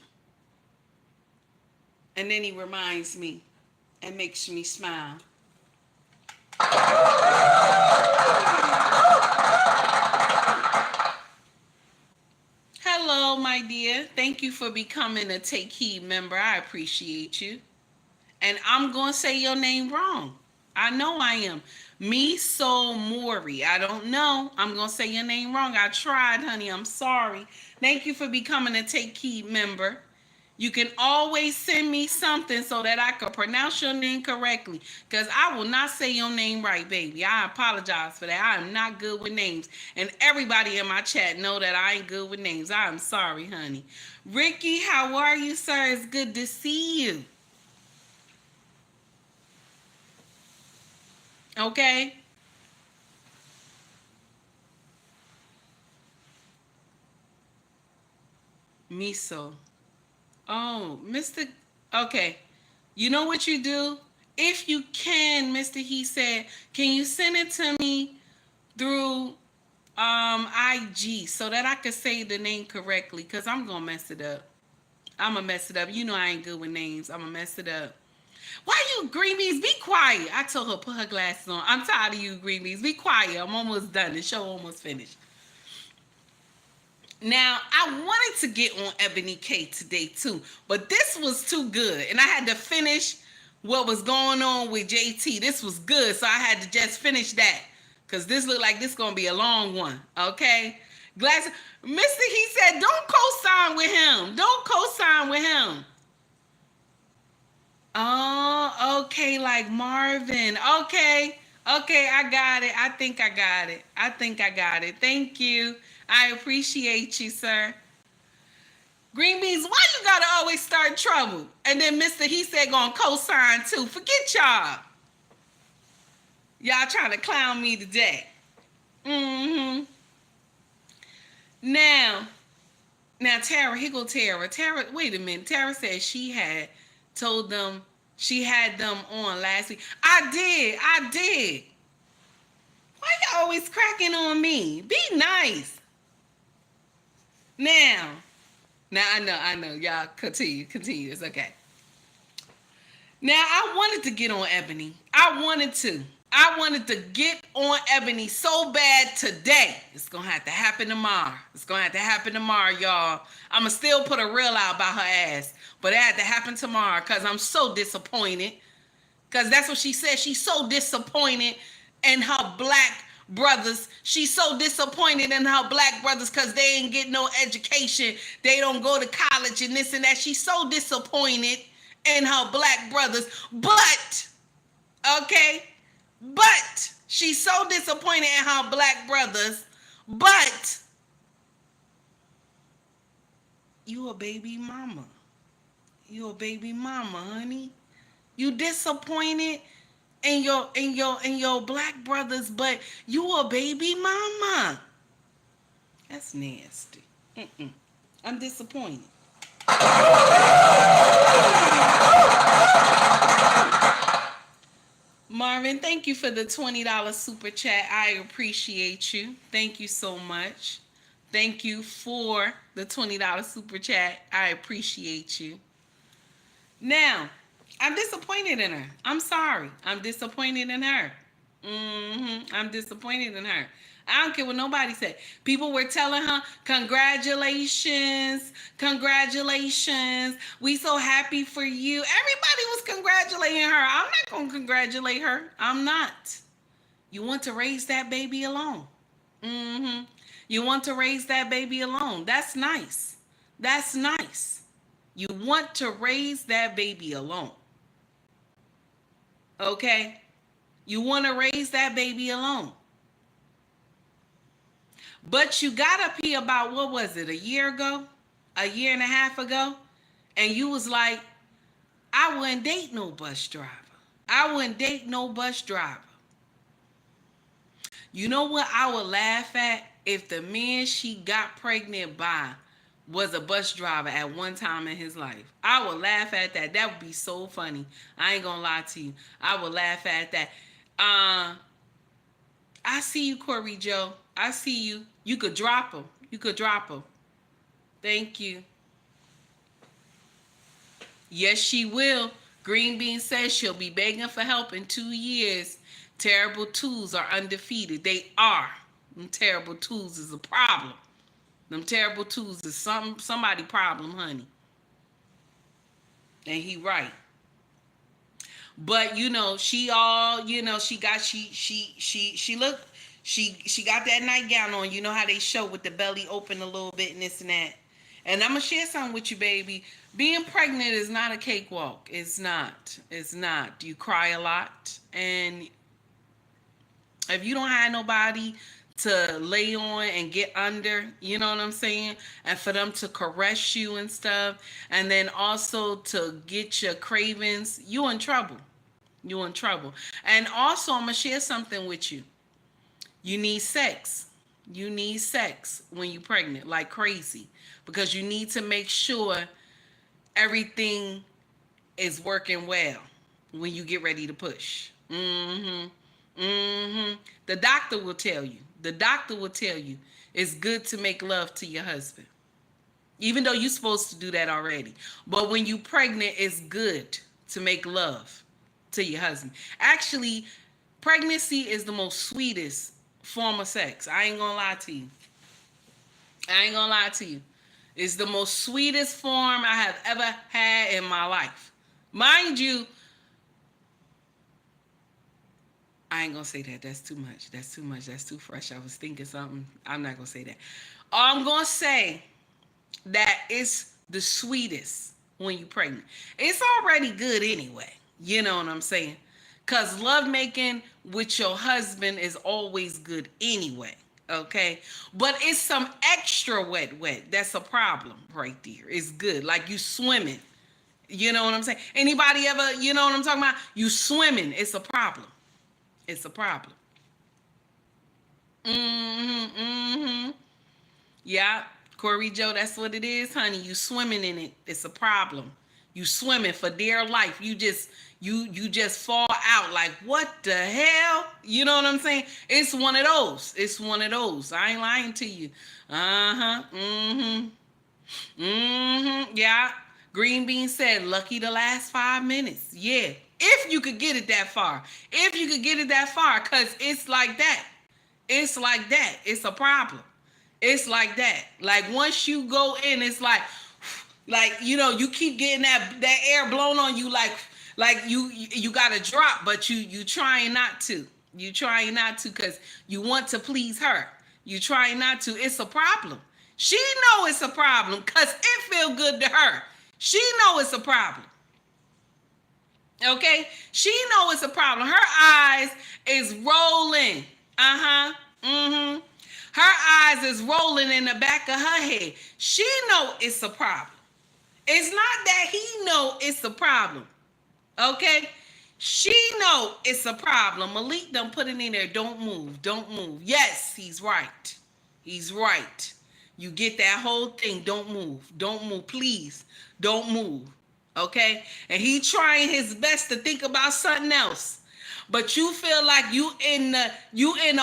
[SPEAKER 1] And then he reminds me and makes me smile. Hello, my dear. Thank you for becoming a Take Heed member. I appreciate you. And I'm going to say your name wrong. I know I am. Miso Mori. I don't know. I'm going to say your name wrong. I tried, honey. I'm sorry. Thank you for becoming a Take Heed member. You can always send me something so that I can pronounce your name correctly. Because I will not say your name right, baby. I apologize for that. I am not good with names. And everybody in my chat know that I ain't good with names. I am sorry, honey. Ricky, how are you, sir? It's good to see you. Okay? Miso. Oh, Mr. Okay. You know what you do? If you can, Mr. He said, can you send it to me through IG so that I could say the name correctly? Because I'm going to mess it up. I'm going to mess it up. You know I ain't good with names. I'm going to mess it up. Why you green beans? Be quiet. I told her put her glasses on. I'm tired of you green beans. Be quiet. I'm almost done. The show almost finished. Now, I wanted to get on Ebony K today too, but this was too good. And I had to finish what was going on with JT. This was good, so I had to just finish that. Because this looked like this going to be a long one, okay? Glasses. Mr. He said, don't co-sign with him. Don't co-sign with him. Oh, okay, like Marvin. Okay, I got it. I think I got it. Thank you. I appreciate you, sir. Green beans, why you gotta always start trouble? And then Mr. He said gonna co-sign too. Forget y'all. Y'all trying to clown me today. Now Tara, here go Tara. Tara, wait a minute. Tara said she had told them she had them on last week. I did. Why you always cracking on me? Be nice. Now I know. Y'all continue. It's okay. Now, I wanted to get on Ebony. I wanted to get on Ebony so bad today. It's going to have to happen tomorrow. Y'all. I'm going to still put a reel out about her ass. But it had to happen tomorrow because I'm so disappointed. Because that's what she said. She's so disappointed in her black brothers. She's so disappointed in her black brothers because they ain't get no education. They don't go to college and this and that. She's so disappointed in her black brothers. But she's so disappointed in her black brothers. But you a baby mama. You a baby mama, honey. You disappointed in your black brothers, but you a baby mama. That's nasty. Mm-mm. I'm disappointed. Marvin, thank you for the $20 super chat. I appreciate you. Thank you so much. Thank you for the $20 super chat. I appreciate you. Now, I'm disappointed in her. I'm sorry. I'm disappointed in her. I'm disappointed in her. I don't care what nobody said. People were telling her, congratulations, congratulations. We so happy for you. Everybody was congratulating her. I'm not going to congratulate her. I'm not. You want to raise that baby alone. You want to raise that baby alone. That's nice. That's nice. You want to raise that baby alone. Okay? You want to raise that baby alone. But you got up here about, what was it, a year ago? A year and a half ago? And you was like, I wouldn't date no bus driver. I wouldn't date no bus driver. You know what I would laugh at? If the man she got pregnant by was a bus driver at one time in his life. I would laugh at that. That would be so funny. I ain't gonna lie to you. I would laugh at that. I see you, Corey Joe. I see you. You could drop him. You could drop him. Thank you. Yes, she will. Green Bean says she'll be begging for help in 2 years. Terrible twos are undefeated. They are. Them terrible twos is a problem. Them terrible twos is somebody problem, honey. And he right. But she got she got that nightgown on. You know how they show with the belly open a little bit and this and that. And I'm gonna share something with you, baby. Being pregnant is not a cakewalk. It's not. It's not. You cry a lot, and if you don't have nobody to lay on and get under, you know what I'm saying? And for them to caress you and stuff, and then also to get your cravings, you in trouble. You in trouble. And also, I'm gonna share something with you. You need sex. You need sex when you're pregnant, like crazy, because you need to make sure everything is working well when you get ready to push. The doctor will tell you. The doctor will tell you it's good to make love to your husband, even though you're supposed to do that already. But when you're pregnant, it's good to make love to your husband. Actually, pregnancy is the most sweetest form of sex. I ain't gonna lie to you. I ain't gonna lie to you. It's the most sweetest form I have ever had in my life. Mind you, I ain't gonna say that. That's too much. That's too much. That's too fresh. I was thinking something. I'm not gonna say that. I'm gonna say that it's the sweetest when you're pregnant. It's already good anyway. You know what I'm saying? Because lovemaking with your husband is always good anyway. Okay? But it's some extra wet. That's a problem right there. It's good. Like you swimming. You know what I'm saying? Anybody ever, you know what I'm talking about? You swimming. It's a problem. It's a problem. Yeah, Corey Joe, that's what it is, honey. You swimming in it. It's a problem. You swimming for dear life. You just fall out like, what the hell? You know what I'm saying? It's one of those. It's one of those. I ain't lying to you. Yeah. Green Bean said, lucky the last 5 minutes. Yeah. If you could get it that far. If you could get it that far, because it's like that. It's like that. It's a problem. It's like that. Like once you go in, it's like you keep getting that air blown on you like you got to drop, but you trying not to. You trying not to because you want to please her. You trying not to. It's a problem. She know it's a problem because it feel good to her. She know it's a problem. Okay? She know it's a problem. Her eyes is rolling. Her eyes is rolling in the back of her head. She know it's a problem. It's not that he know it's a problem. Okay? She know it's a problem. Malik done put it in there. Don't move. Don't move. Yes, he's right. He's right. You get that whole thing. Don't move. Don't move. Please. Don't move. Okay? And he trying his best to think about something else. But you feel like you in the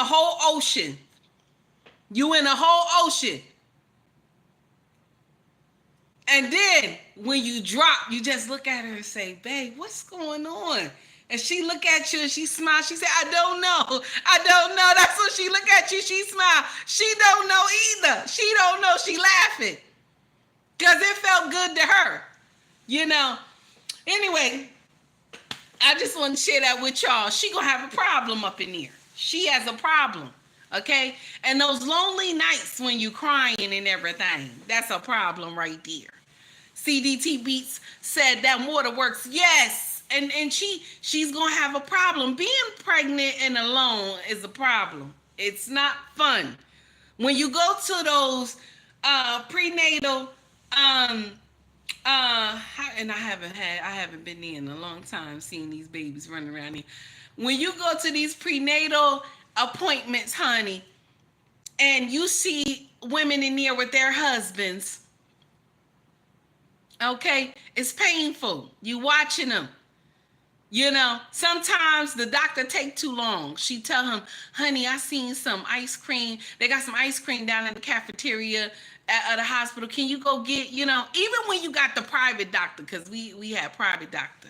[SPEAKER 1] whole ocean. You in the whole ocean. And then when you drop, you just look at her and say, babe, what's going on? And she look at you and she smiles. She said, I don't know. I don't know. That's what she look at you. She smile. She don't know either. She don't know. She laughing. Because it felt good to her. You know. Anyway, I just want to share that with y'all. She going to have a problem up in here. She has a problem. Okay? And those lonely nights when you crying and everything, that's a problem right there. CDT Beats said that waterworks. Yes. And she's going to have a problem. Being pregnant and alone is a problem. It's not fun. When you go to those prenatal and I haven't been in a long time seeing these babies running around here. When you go to these prenatal appointments, honey, and you see women in there with their husbands, okay, it's painful. You watching them. You know, sometimes the doctor take too long. She tell him, honey, I seen some ice cream. They got some ice cream down in the cafeteria at the hospital. Can you go get, you know, even when you got the private doctor, because we had private doctor,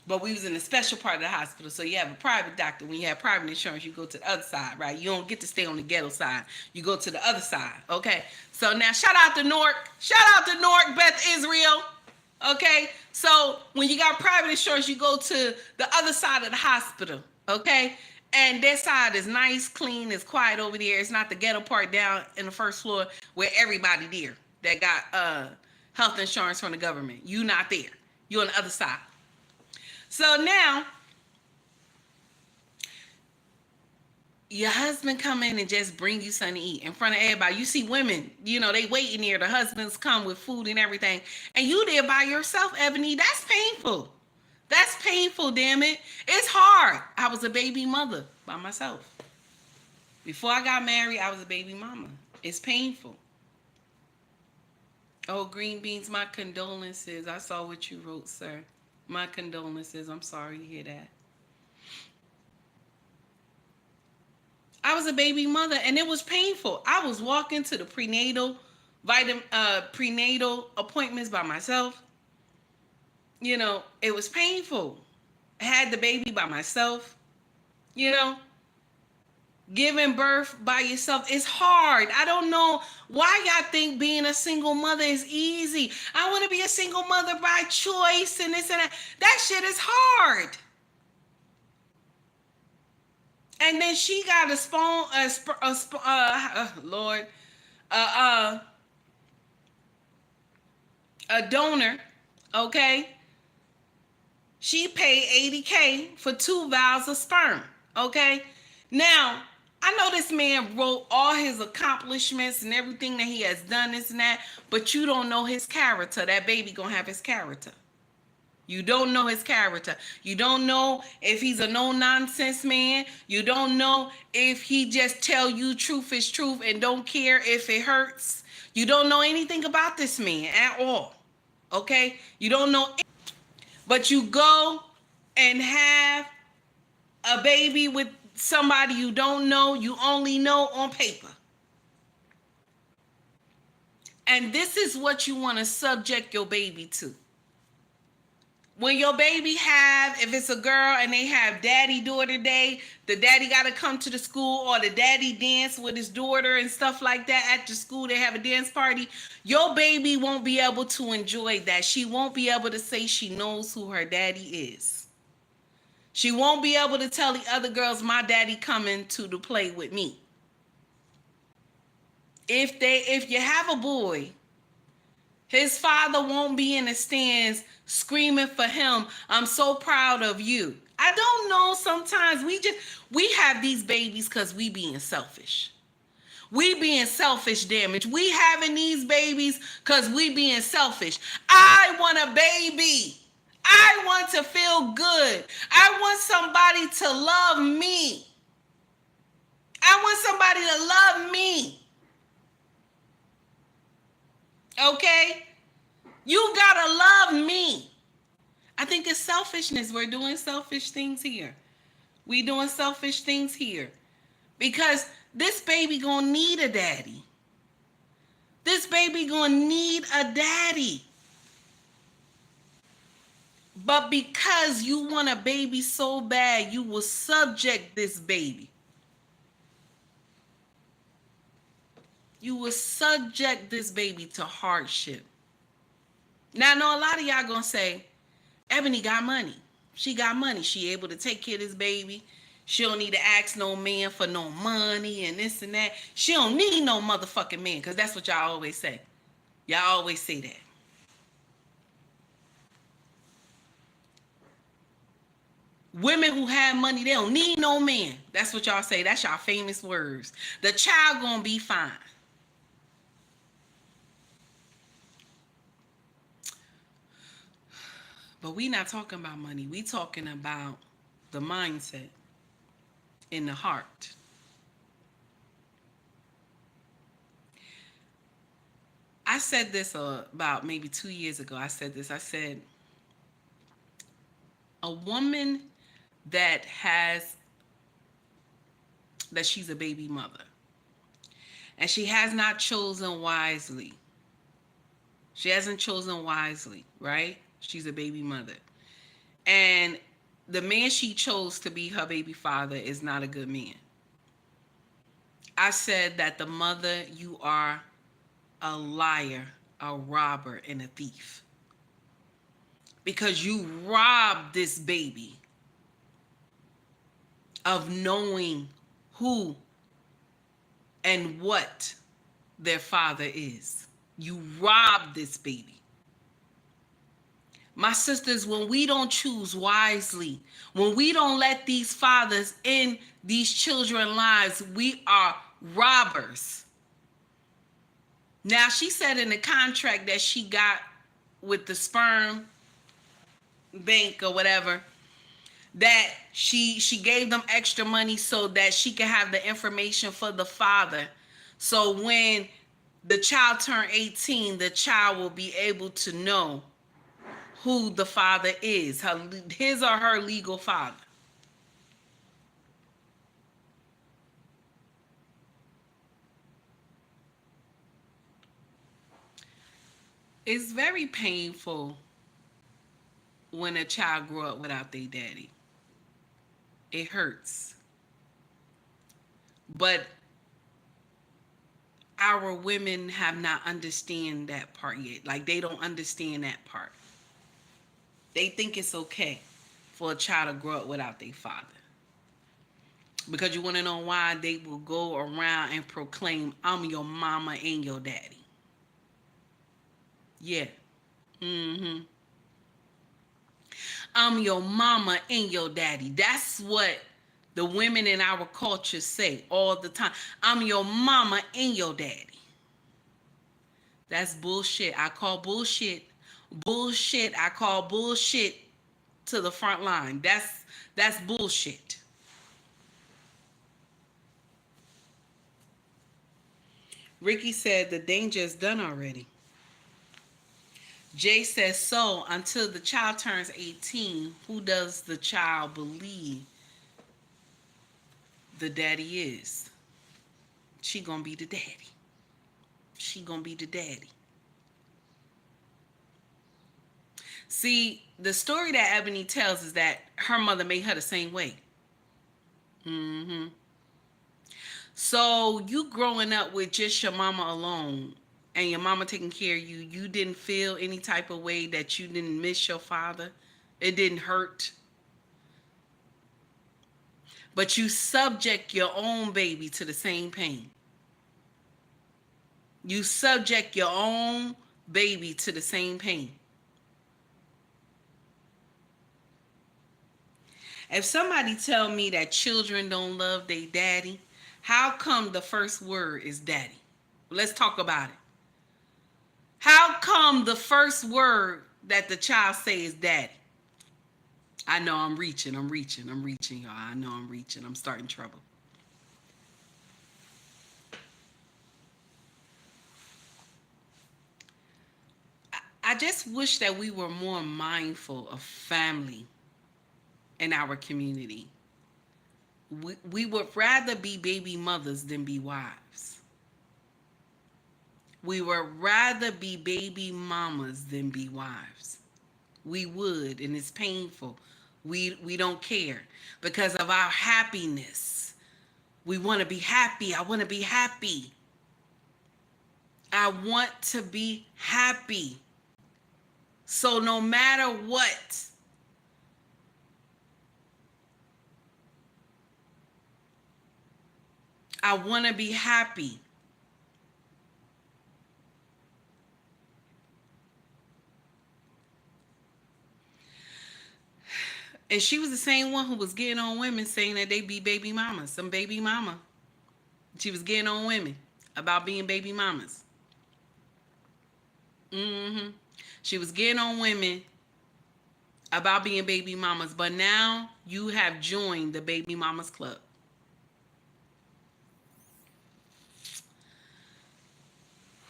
[SPEAKER 1] but we was in a special part of the hospital. So you have a private doctor. When you have private insurance, you go to the other side, right? You don't get to stay on the ghetto side. You go to the other side, okay? So now shout out to Newark. Shout out to Newark, Beth Israel. Okay, so when you got private insurance, you go to the other side of the hospital, okay? And that side is nice, clean, it's quiet over there. It's not the ghetto part down in the first floor where everybody there that got health insurance from the government. You not there. You on the other side. So now, your husband come in and just bring you something to eat in front of everybody. You see women, you know, they waiting there. The husbands come with food and everything. And you there by yourself, Ebony. That's painful. That's painful, damn it. It's hard. I was a baby mother by myself. Before I got married, I was a baby mama. It's painful. Oh, Green Beans, my condolences. I saw what you wrote, sir. My condolences. I'm sorry to hear that. I was a baby mother and it was painful. I was walking to the prenatal appointments by myself. You know, it was painful. I had the baby by myself. You know, giving birth by yourself is hard. I don't know why y'all think being a single mother is easy. I want to be a single mother by choice and this and that. That shit is hard. And then she got a donor, okay? She paid $80K for 2 vials of sperm, okay? Now, I know this man wrote all his accomplishments and everything that he has done, this and that, but you don't know his character. That baby gonna have his character. You don't know his character. You don't know if he's a no-nonsense man. You don't know if he just tell you truth is truth and don't care if it hurts. You don't know anything about this man at all. Okay? You don't know. But you go and have a baby with somebody you don't know. You only know on paper. And this is what you want to subject your baby to. When your baby if it's a girl and they have daddy-daughter day, the daddy got to come to the school or the daddy dance with his daughter and stuff like that at the school. They have a dance party. Your baby won't be able to enjoy that. She won't be able to say she knows who her daddy is. She won't be able to tell the other girls, my daddy coming to the play with me. If you have a boy, his father won't be in the stands screaming for him, I'm so proud of you. I don't know, sometimes we have these babies because we being selfish. We being selfish, damage. We having these babies because we being selfish. I want a baby. I want to feel good. I want somebody to love me. I want somebody to love me. Okay? You gotta love me. I think it's selfishness. We're doing selfish things here. We doing selfish things here. Because this baby gonna need a daddy. This baby gonna need a daddy. But because you want a baby so bad, you will subject this baby. You will subject this baby to hardship. Now, I know a lot of y'all gonna say, Ebony got money. She got money. She able to take care of this baby. She don't need to ask no man for no money and this and that. She don't need no motherfucking man, because that's what y'all always say. Y'all always say that. Women who have money, they don't need no man. That's what y'all say. That's y'all famous words. The child gonna be fine. But we not talking about money. We talking about the mindset in the heart. I said this about maybe 2 years ago. I said, a woman that she's a baby mother and she has not chosen wisely. She hasn't chosen wisely, right? She's a baby mother. And the man she chose to be her baby father is not a good man. I said that the mother, you are a liar, a robber, and a thief. Because you robbed this baby of knowing who and what their father is. You robbed this baby. My sisters, when we don't choose wisely, when we don't let these fathers in these children's lives, we are robbers. Now, she said in the contract that she got with the sperm bank or whatever, that she gave them extra money so that she could have the information for the father. So when the child turned 18, the child will be able to know who the father is, his or her legal father. It's very painful when a child grew up without their daddy. It hurts. But our women have not understand that part yet. Like, they don't understand that part. They think it's okay for a child to grow up without their father. Because you want to know why? They will go around and proclaim, I'm your mama and your daddy. Yeah. I'm your mama and your daddy. That's what the women in our culture say all the time. I'm your mama and your daddy. That's bullshit. I call bullshit. Bullshit. I call bullshit to the front line. That's bullshit. Ricky said the danger is done already. Jay says, so until the child turns 18, who does the child believe the daddy is? She gonna be the daddy. She gonna be the daddy. See, the story that Ebony tells is that her mother made her the same way. So you growing up with just your mama alone and your mama taking care of you, you didn't feel any type of way that you didn't miss your father? It didn't hurt? But you subject your own baby to the same pain. You subject your own baby to the same pain. If somebody tell me that children don't love their daddy, How come the first word is daddy? Let's talk about it. How come the first word that the child say is daddy? I know I'm reaching, y'all. I know I'm reaching. I'm starting trouble. I just wish that we were more mindful of family in our community. We would rather be baby mothers than be wives. We would rather be baby mamas than be wives. We would, and it's painful. We don't care because of our happiness. We want to be happy. I want to be happy. I want to be happy. So no matter what, I want to be happy. And she was the same one who was getting on women saying that they be baby mamas. Some baby mama. She was getting on women about being baby mamas. She was getting on women about being baby mamas. But now you have joined the baby mamas club.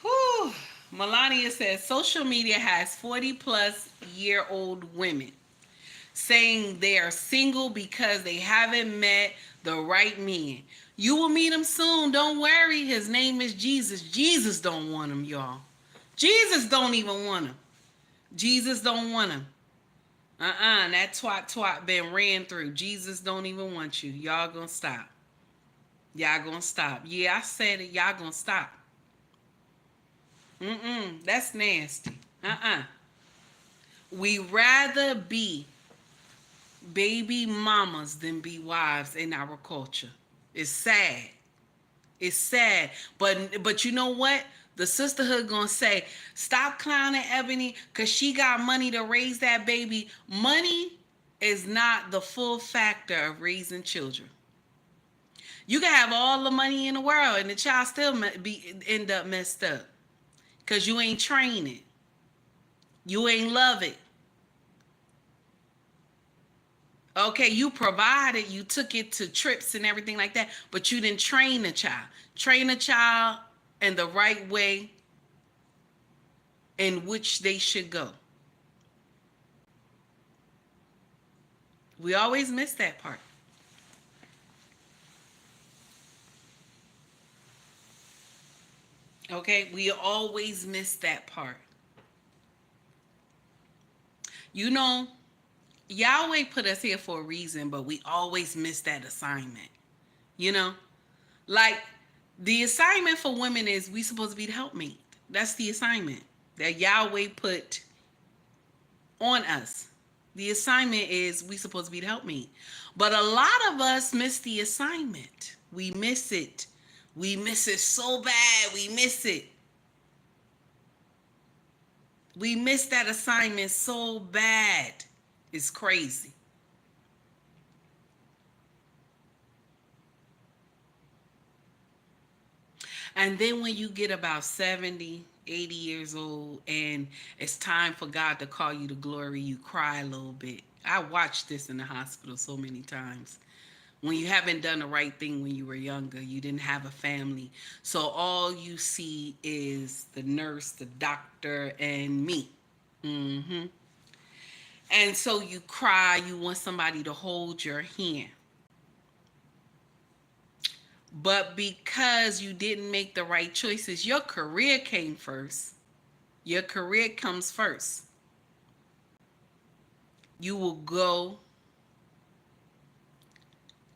[SPEAKER 1] Whew. Melania says social media has 40-plus-year-old women saying they are single because they haven't met the right man. You will meet him soon. Don't worry. His name is Jesus. Jesus don't want him, y'all. Jesus don't even want him. Jesus don't want him. That twat been ran through. Jesus don't even want you. Y'all gonna stop. Y'all gonna stop. Yeah, I said it. Y'all gonna stop. That's nasty. We rather be baby mamas than be wives in our culture. It's sad. It's sad. But you know what? The sisterhood gonna say, stop clowning Ebony because she got money to raise that baby. Money is not the full factor of raising children. You can have all the money in the world and the child still end up messed up because you ain't train it. You ain't love it. Okay, you provided, you took it to trips and everything like that, but you didn't train the child. Train a child in the right way in which they should go. We always miss that part. Okay, we always miss that part. You know, Yahweh put us here for a reason, but we always miss that assignment. You know, like the assignment for women is we supposed to be the helpmate. That's the assignment that Yahweh put on us. The assignment is we supposed to be the helpmate. But a lot of us miss the assignment. We miss it. We miss it so bad. We miss it. We miss that assignment so bad. It's crazy. And then when you get about 70, 80 years old and it's time for God to call you to glory, you cry a little bit. I watched this in the hospital so many times. When you haven't done the right thing when you were younger, you didn't have a family. So all you see is the nurse, the doctor, and me. And so you cry, you want somebody to hold your hand. But because you didn't make the right choices, your career came first. Your career comes first. You will go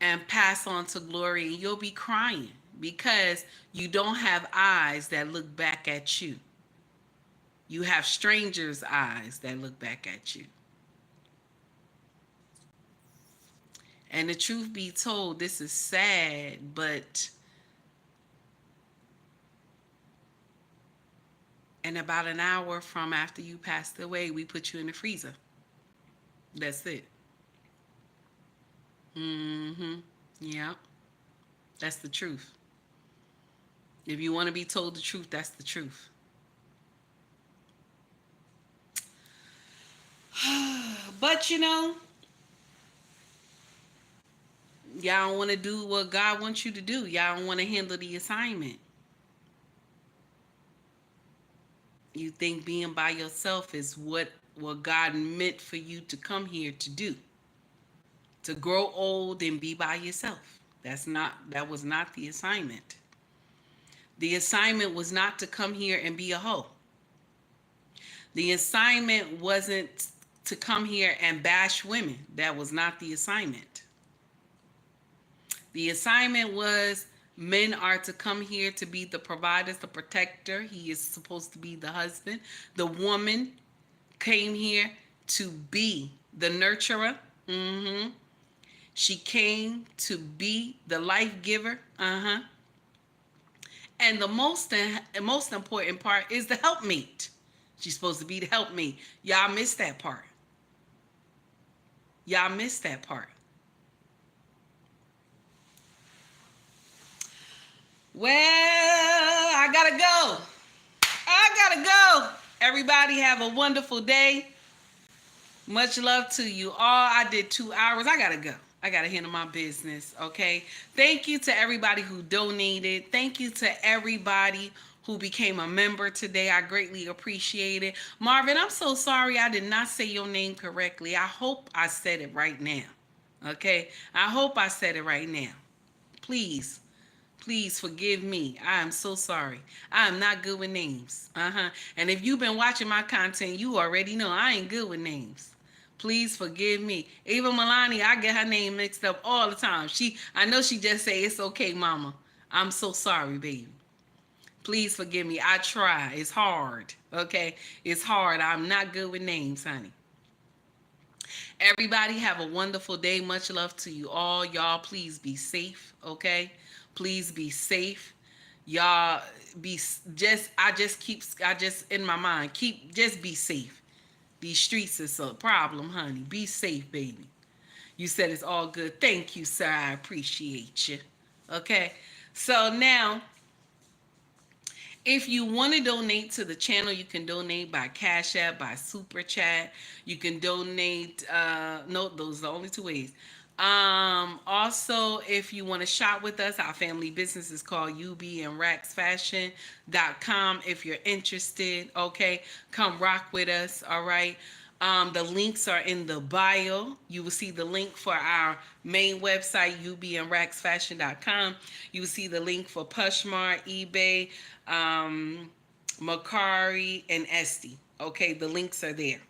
[SPEAKER 1] and pass on to glory, and you'll be crying because you don't have eyes that look back at you. You have strangers' eyes that look back at you. And the truth be told, this is sad, but in about an hour from after you passed away, we put you in the freezer. That's it. Yeah. That's the truth. If you want to be told the truth, that's the truth. But y'all don't want to do what God wants you to do. Y'all don't want to handle the assignment. You think being by yourself is what God meant for you to come here to do. To grow old and be by yourself. That was not the assignment. The assignment was not to come here and be a hoe. The assignment wasn't to come here and bash women. That was not the assignment. The assignment was men are to come here to be the providers, the protector. He is supposed to be the husband. The woman came here to be the nurturer. She came to be the life giver. And the most important part is the helpmate. She's supposed to be the helpmate. Y'all missed that part. Y'all missed that part. Well, I gotta go. Everybody have a wonderful day. Much love to you all. I did 2 hours. I gotta go. I gotta handle my business, okay? Thank you to everybody who donated. Thank you to everybody who became a member today. I greatly appreciate it. Marvin, I'm so sorry I did not say your name correctly. I hope I said it right now, okay? I hope I said it right now. Please forgive me. I am so sorry. I am not good with names. And if you've been watching my content, you already know I ain't good with names. Please forgive me. Even Milani, I get her name mixed up all the time. I know she just say, it's okay, mama. I'm so sorry, baby. Please forgive me. I try. It's hard, okay? It's hard. I'm not good with names, honey. Everybody have a wonderful day. Much love to you all. Y'all, please be safe, okay? Please be safe. Y'all in my mind, just be safe. These streets is a problem, honey. Be safe, baby. You said it's all good. Thank you, sir. I appreciate you. Okay? So now, if you want to donate to the channel, you can donate by Cash App, by Super Chat. You can donate, those are the only 2 ways. Also, if you want to shop with us, our family business is called ubandraxfashion.com. If you're interested, okay, come rock with us, all right? The links are in the bio. You will see the link for our main website, ubandраxfashion.com. You will see the link for Poshmark, eBay, Mercari, and Etsy. Okay, the links are there.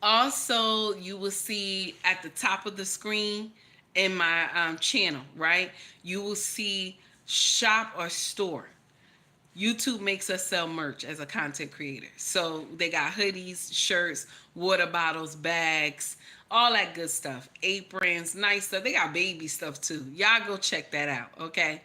[SPEAKER 1] Also, you will see at the top of the screen in my channel, right? You will see shop or store. YouTube makes us sell merch as a content creator. So they got hoodies, shirts, water bottles, bags, all that good stuff. Aprons, nice stuff. They got baby stuff too. Y'all go check that out, okay?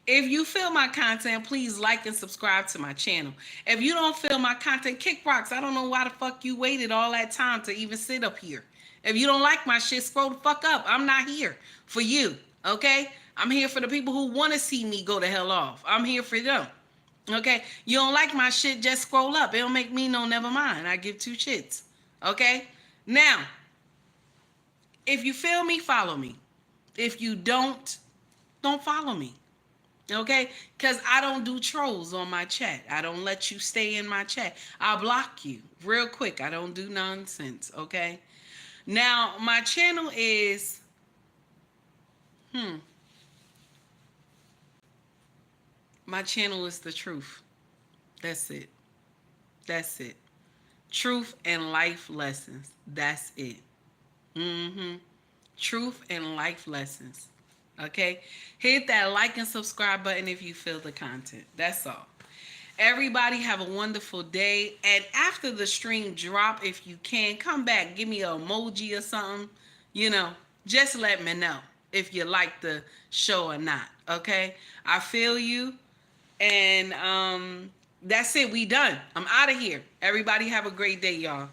[SPEAKER 1] If you feel my content, please like and subscribe to my channel. If you don't feel my content, kick rocks. I don't know why the fuck you waited all that time to even sit up here. If you don't like my shit, scroll the fuck up. I'm not here for you, okay? I'm here for the people who want to see me go the hell off. I'm here for them, okay? You don't like my shit, just scroll up. It don't make me no never mind. I give 2 shits, okay? Now, if you feel me, follow me. If you don't follow me. Okay, because I don't do trolls on my chat. I don't let you stay in my chat. I'll block you real quick. I don't do nonsense. Okay, now my channel is my channel is the truth. That's it. Truth and life lessons. That's it. Truth and life lessons. Okay, hit that like and subscribe button if you feel the content. That's all. Everybody have a wonderful day. And after the stream drop, if you can, come back, give me an emoji or something. Just let me know if you like the show or not. Okay, I feel you. And that's it. We done. I'm out of here. Everybody have a great day, y'all.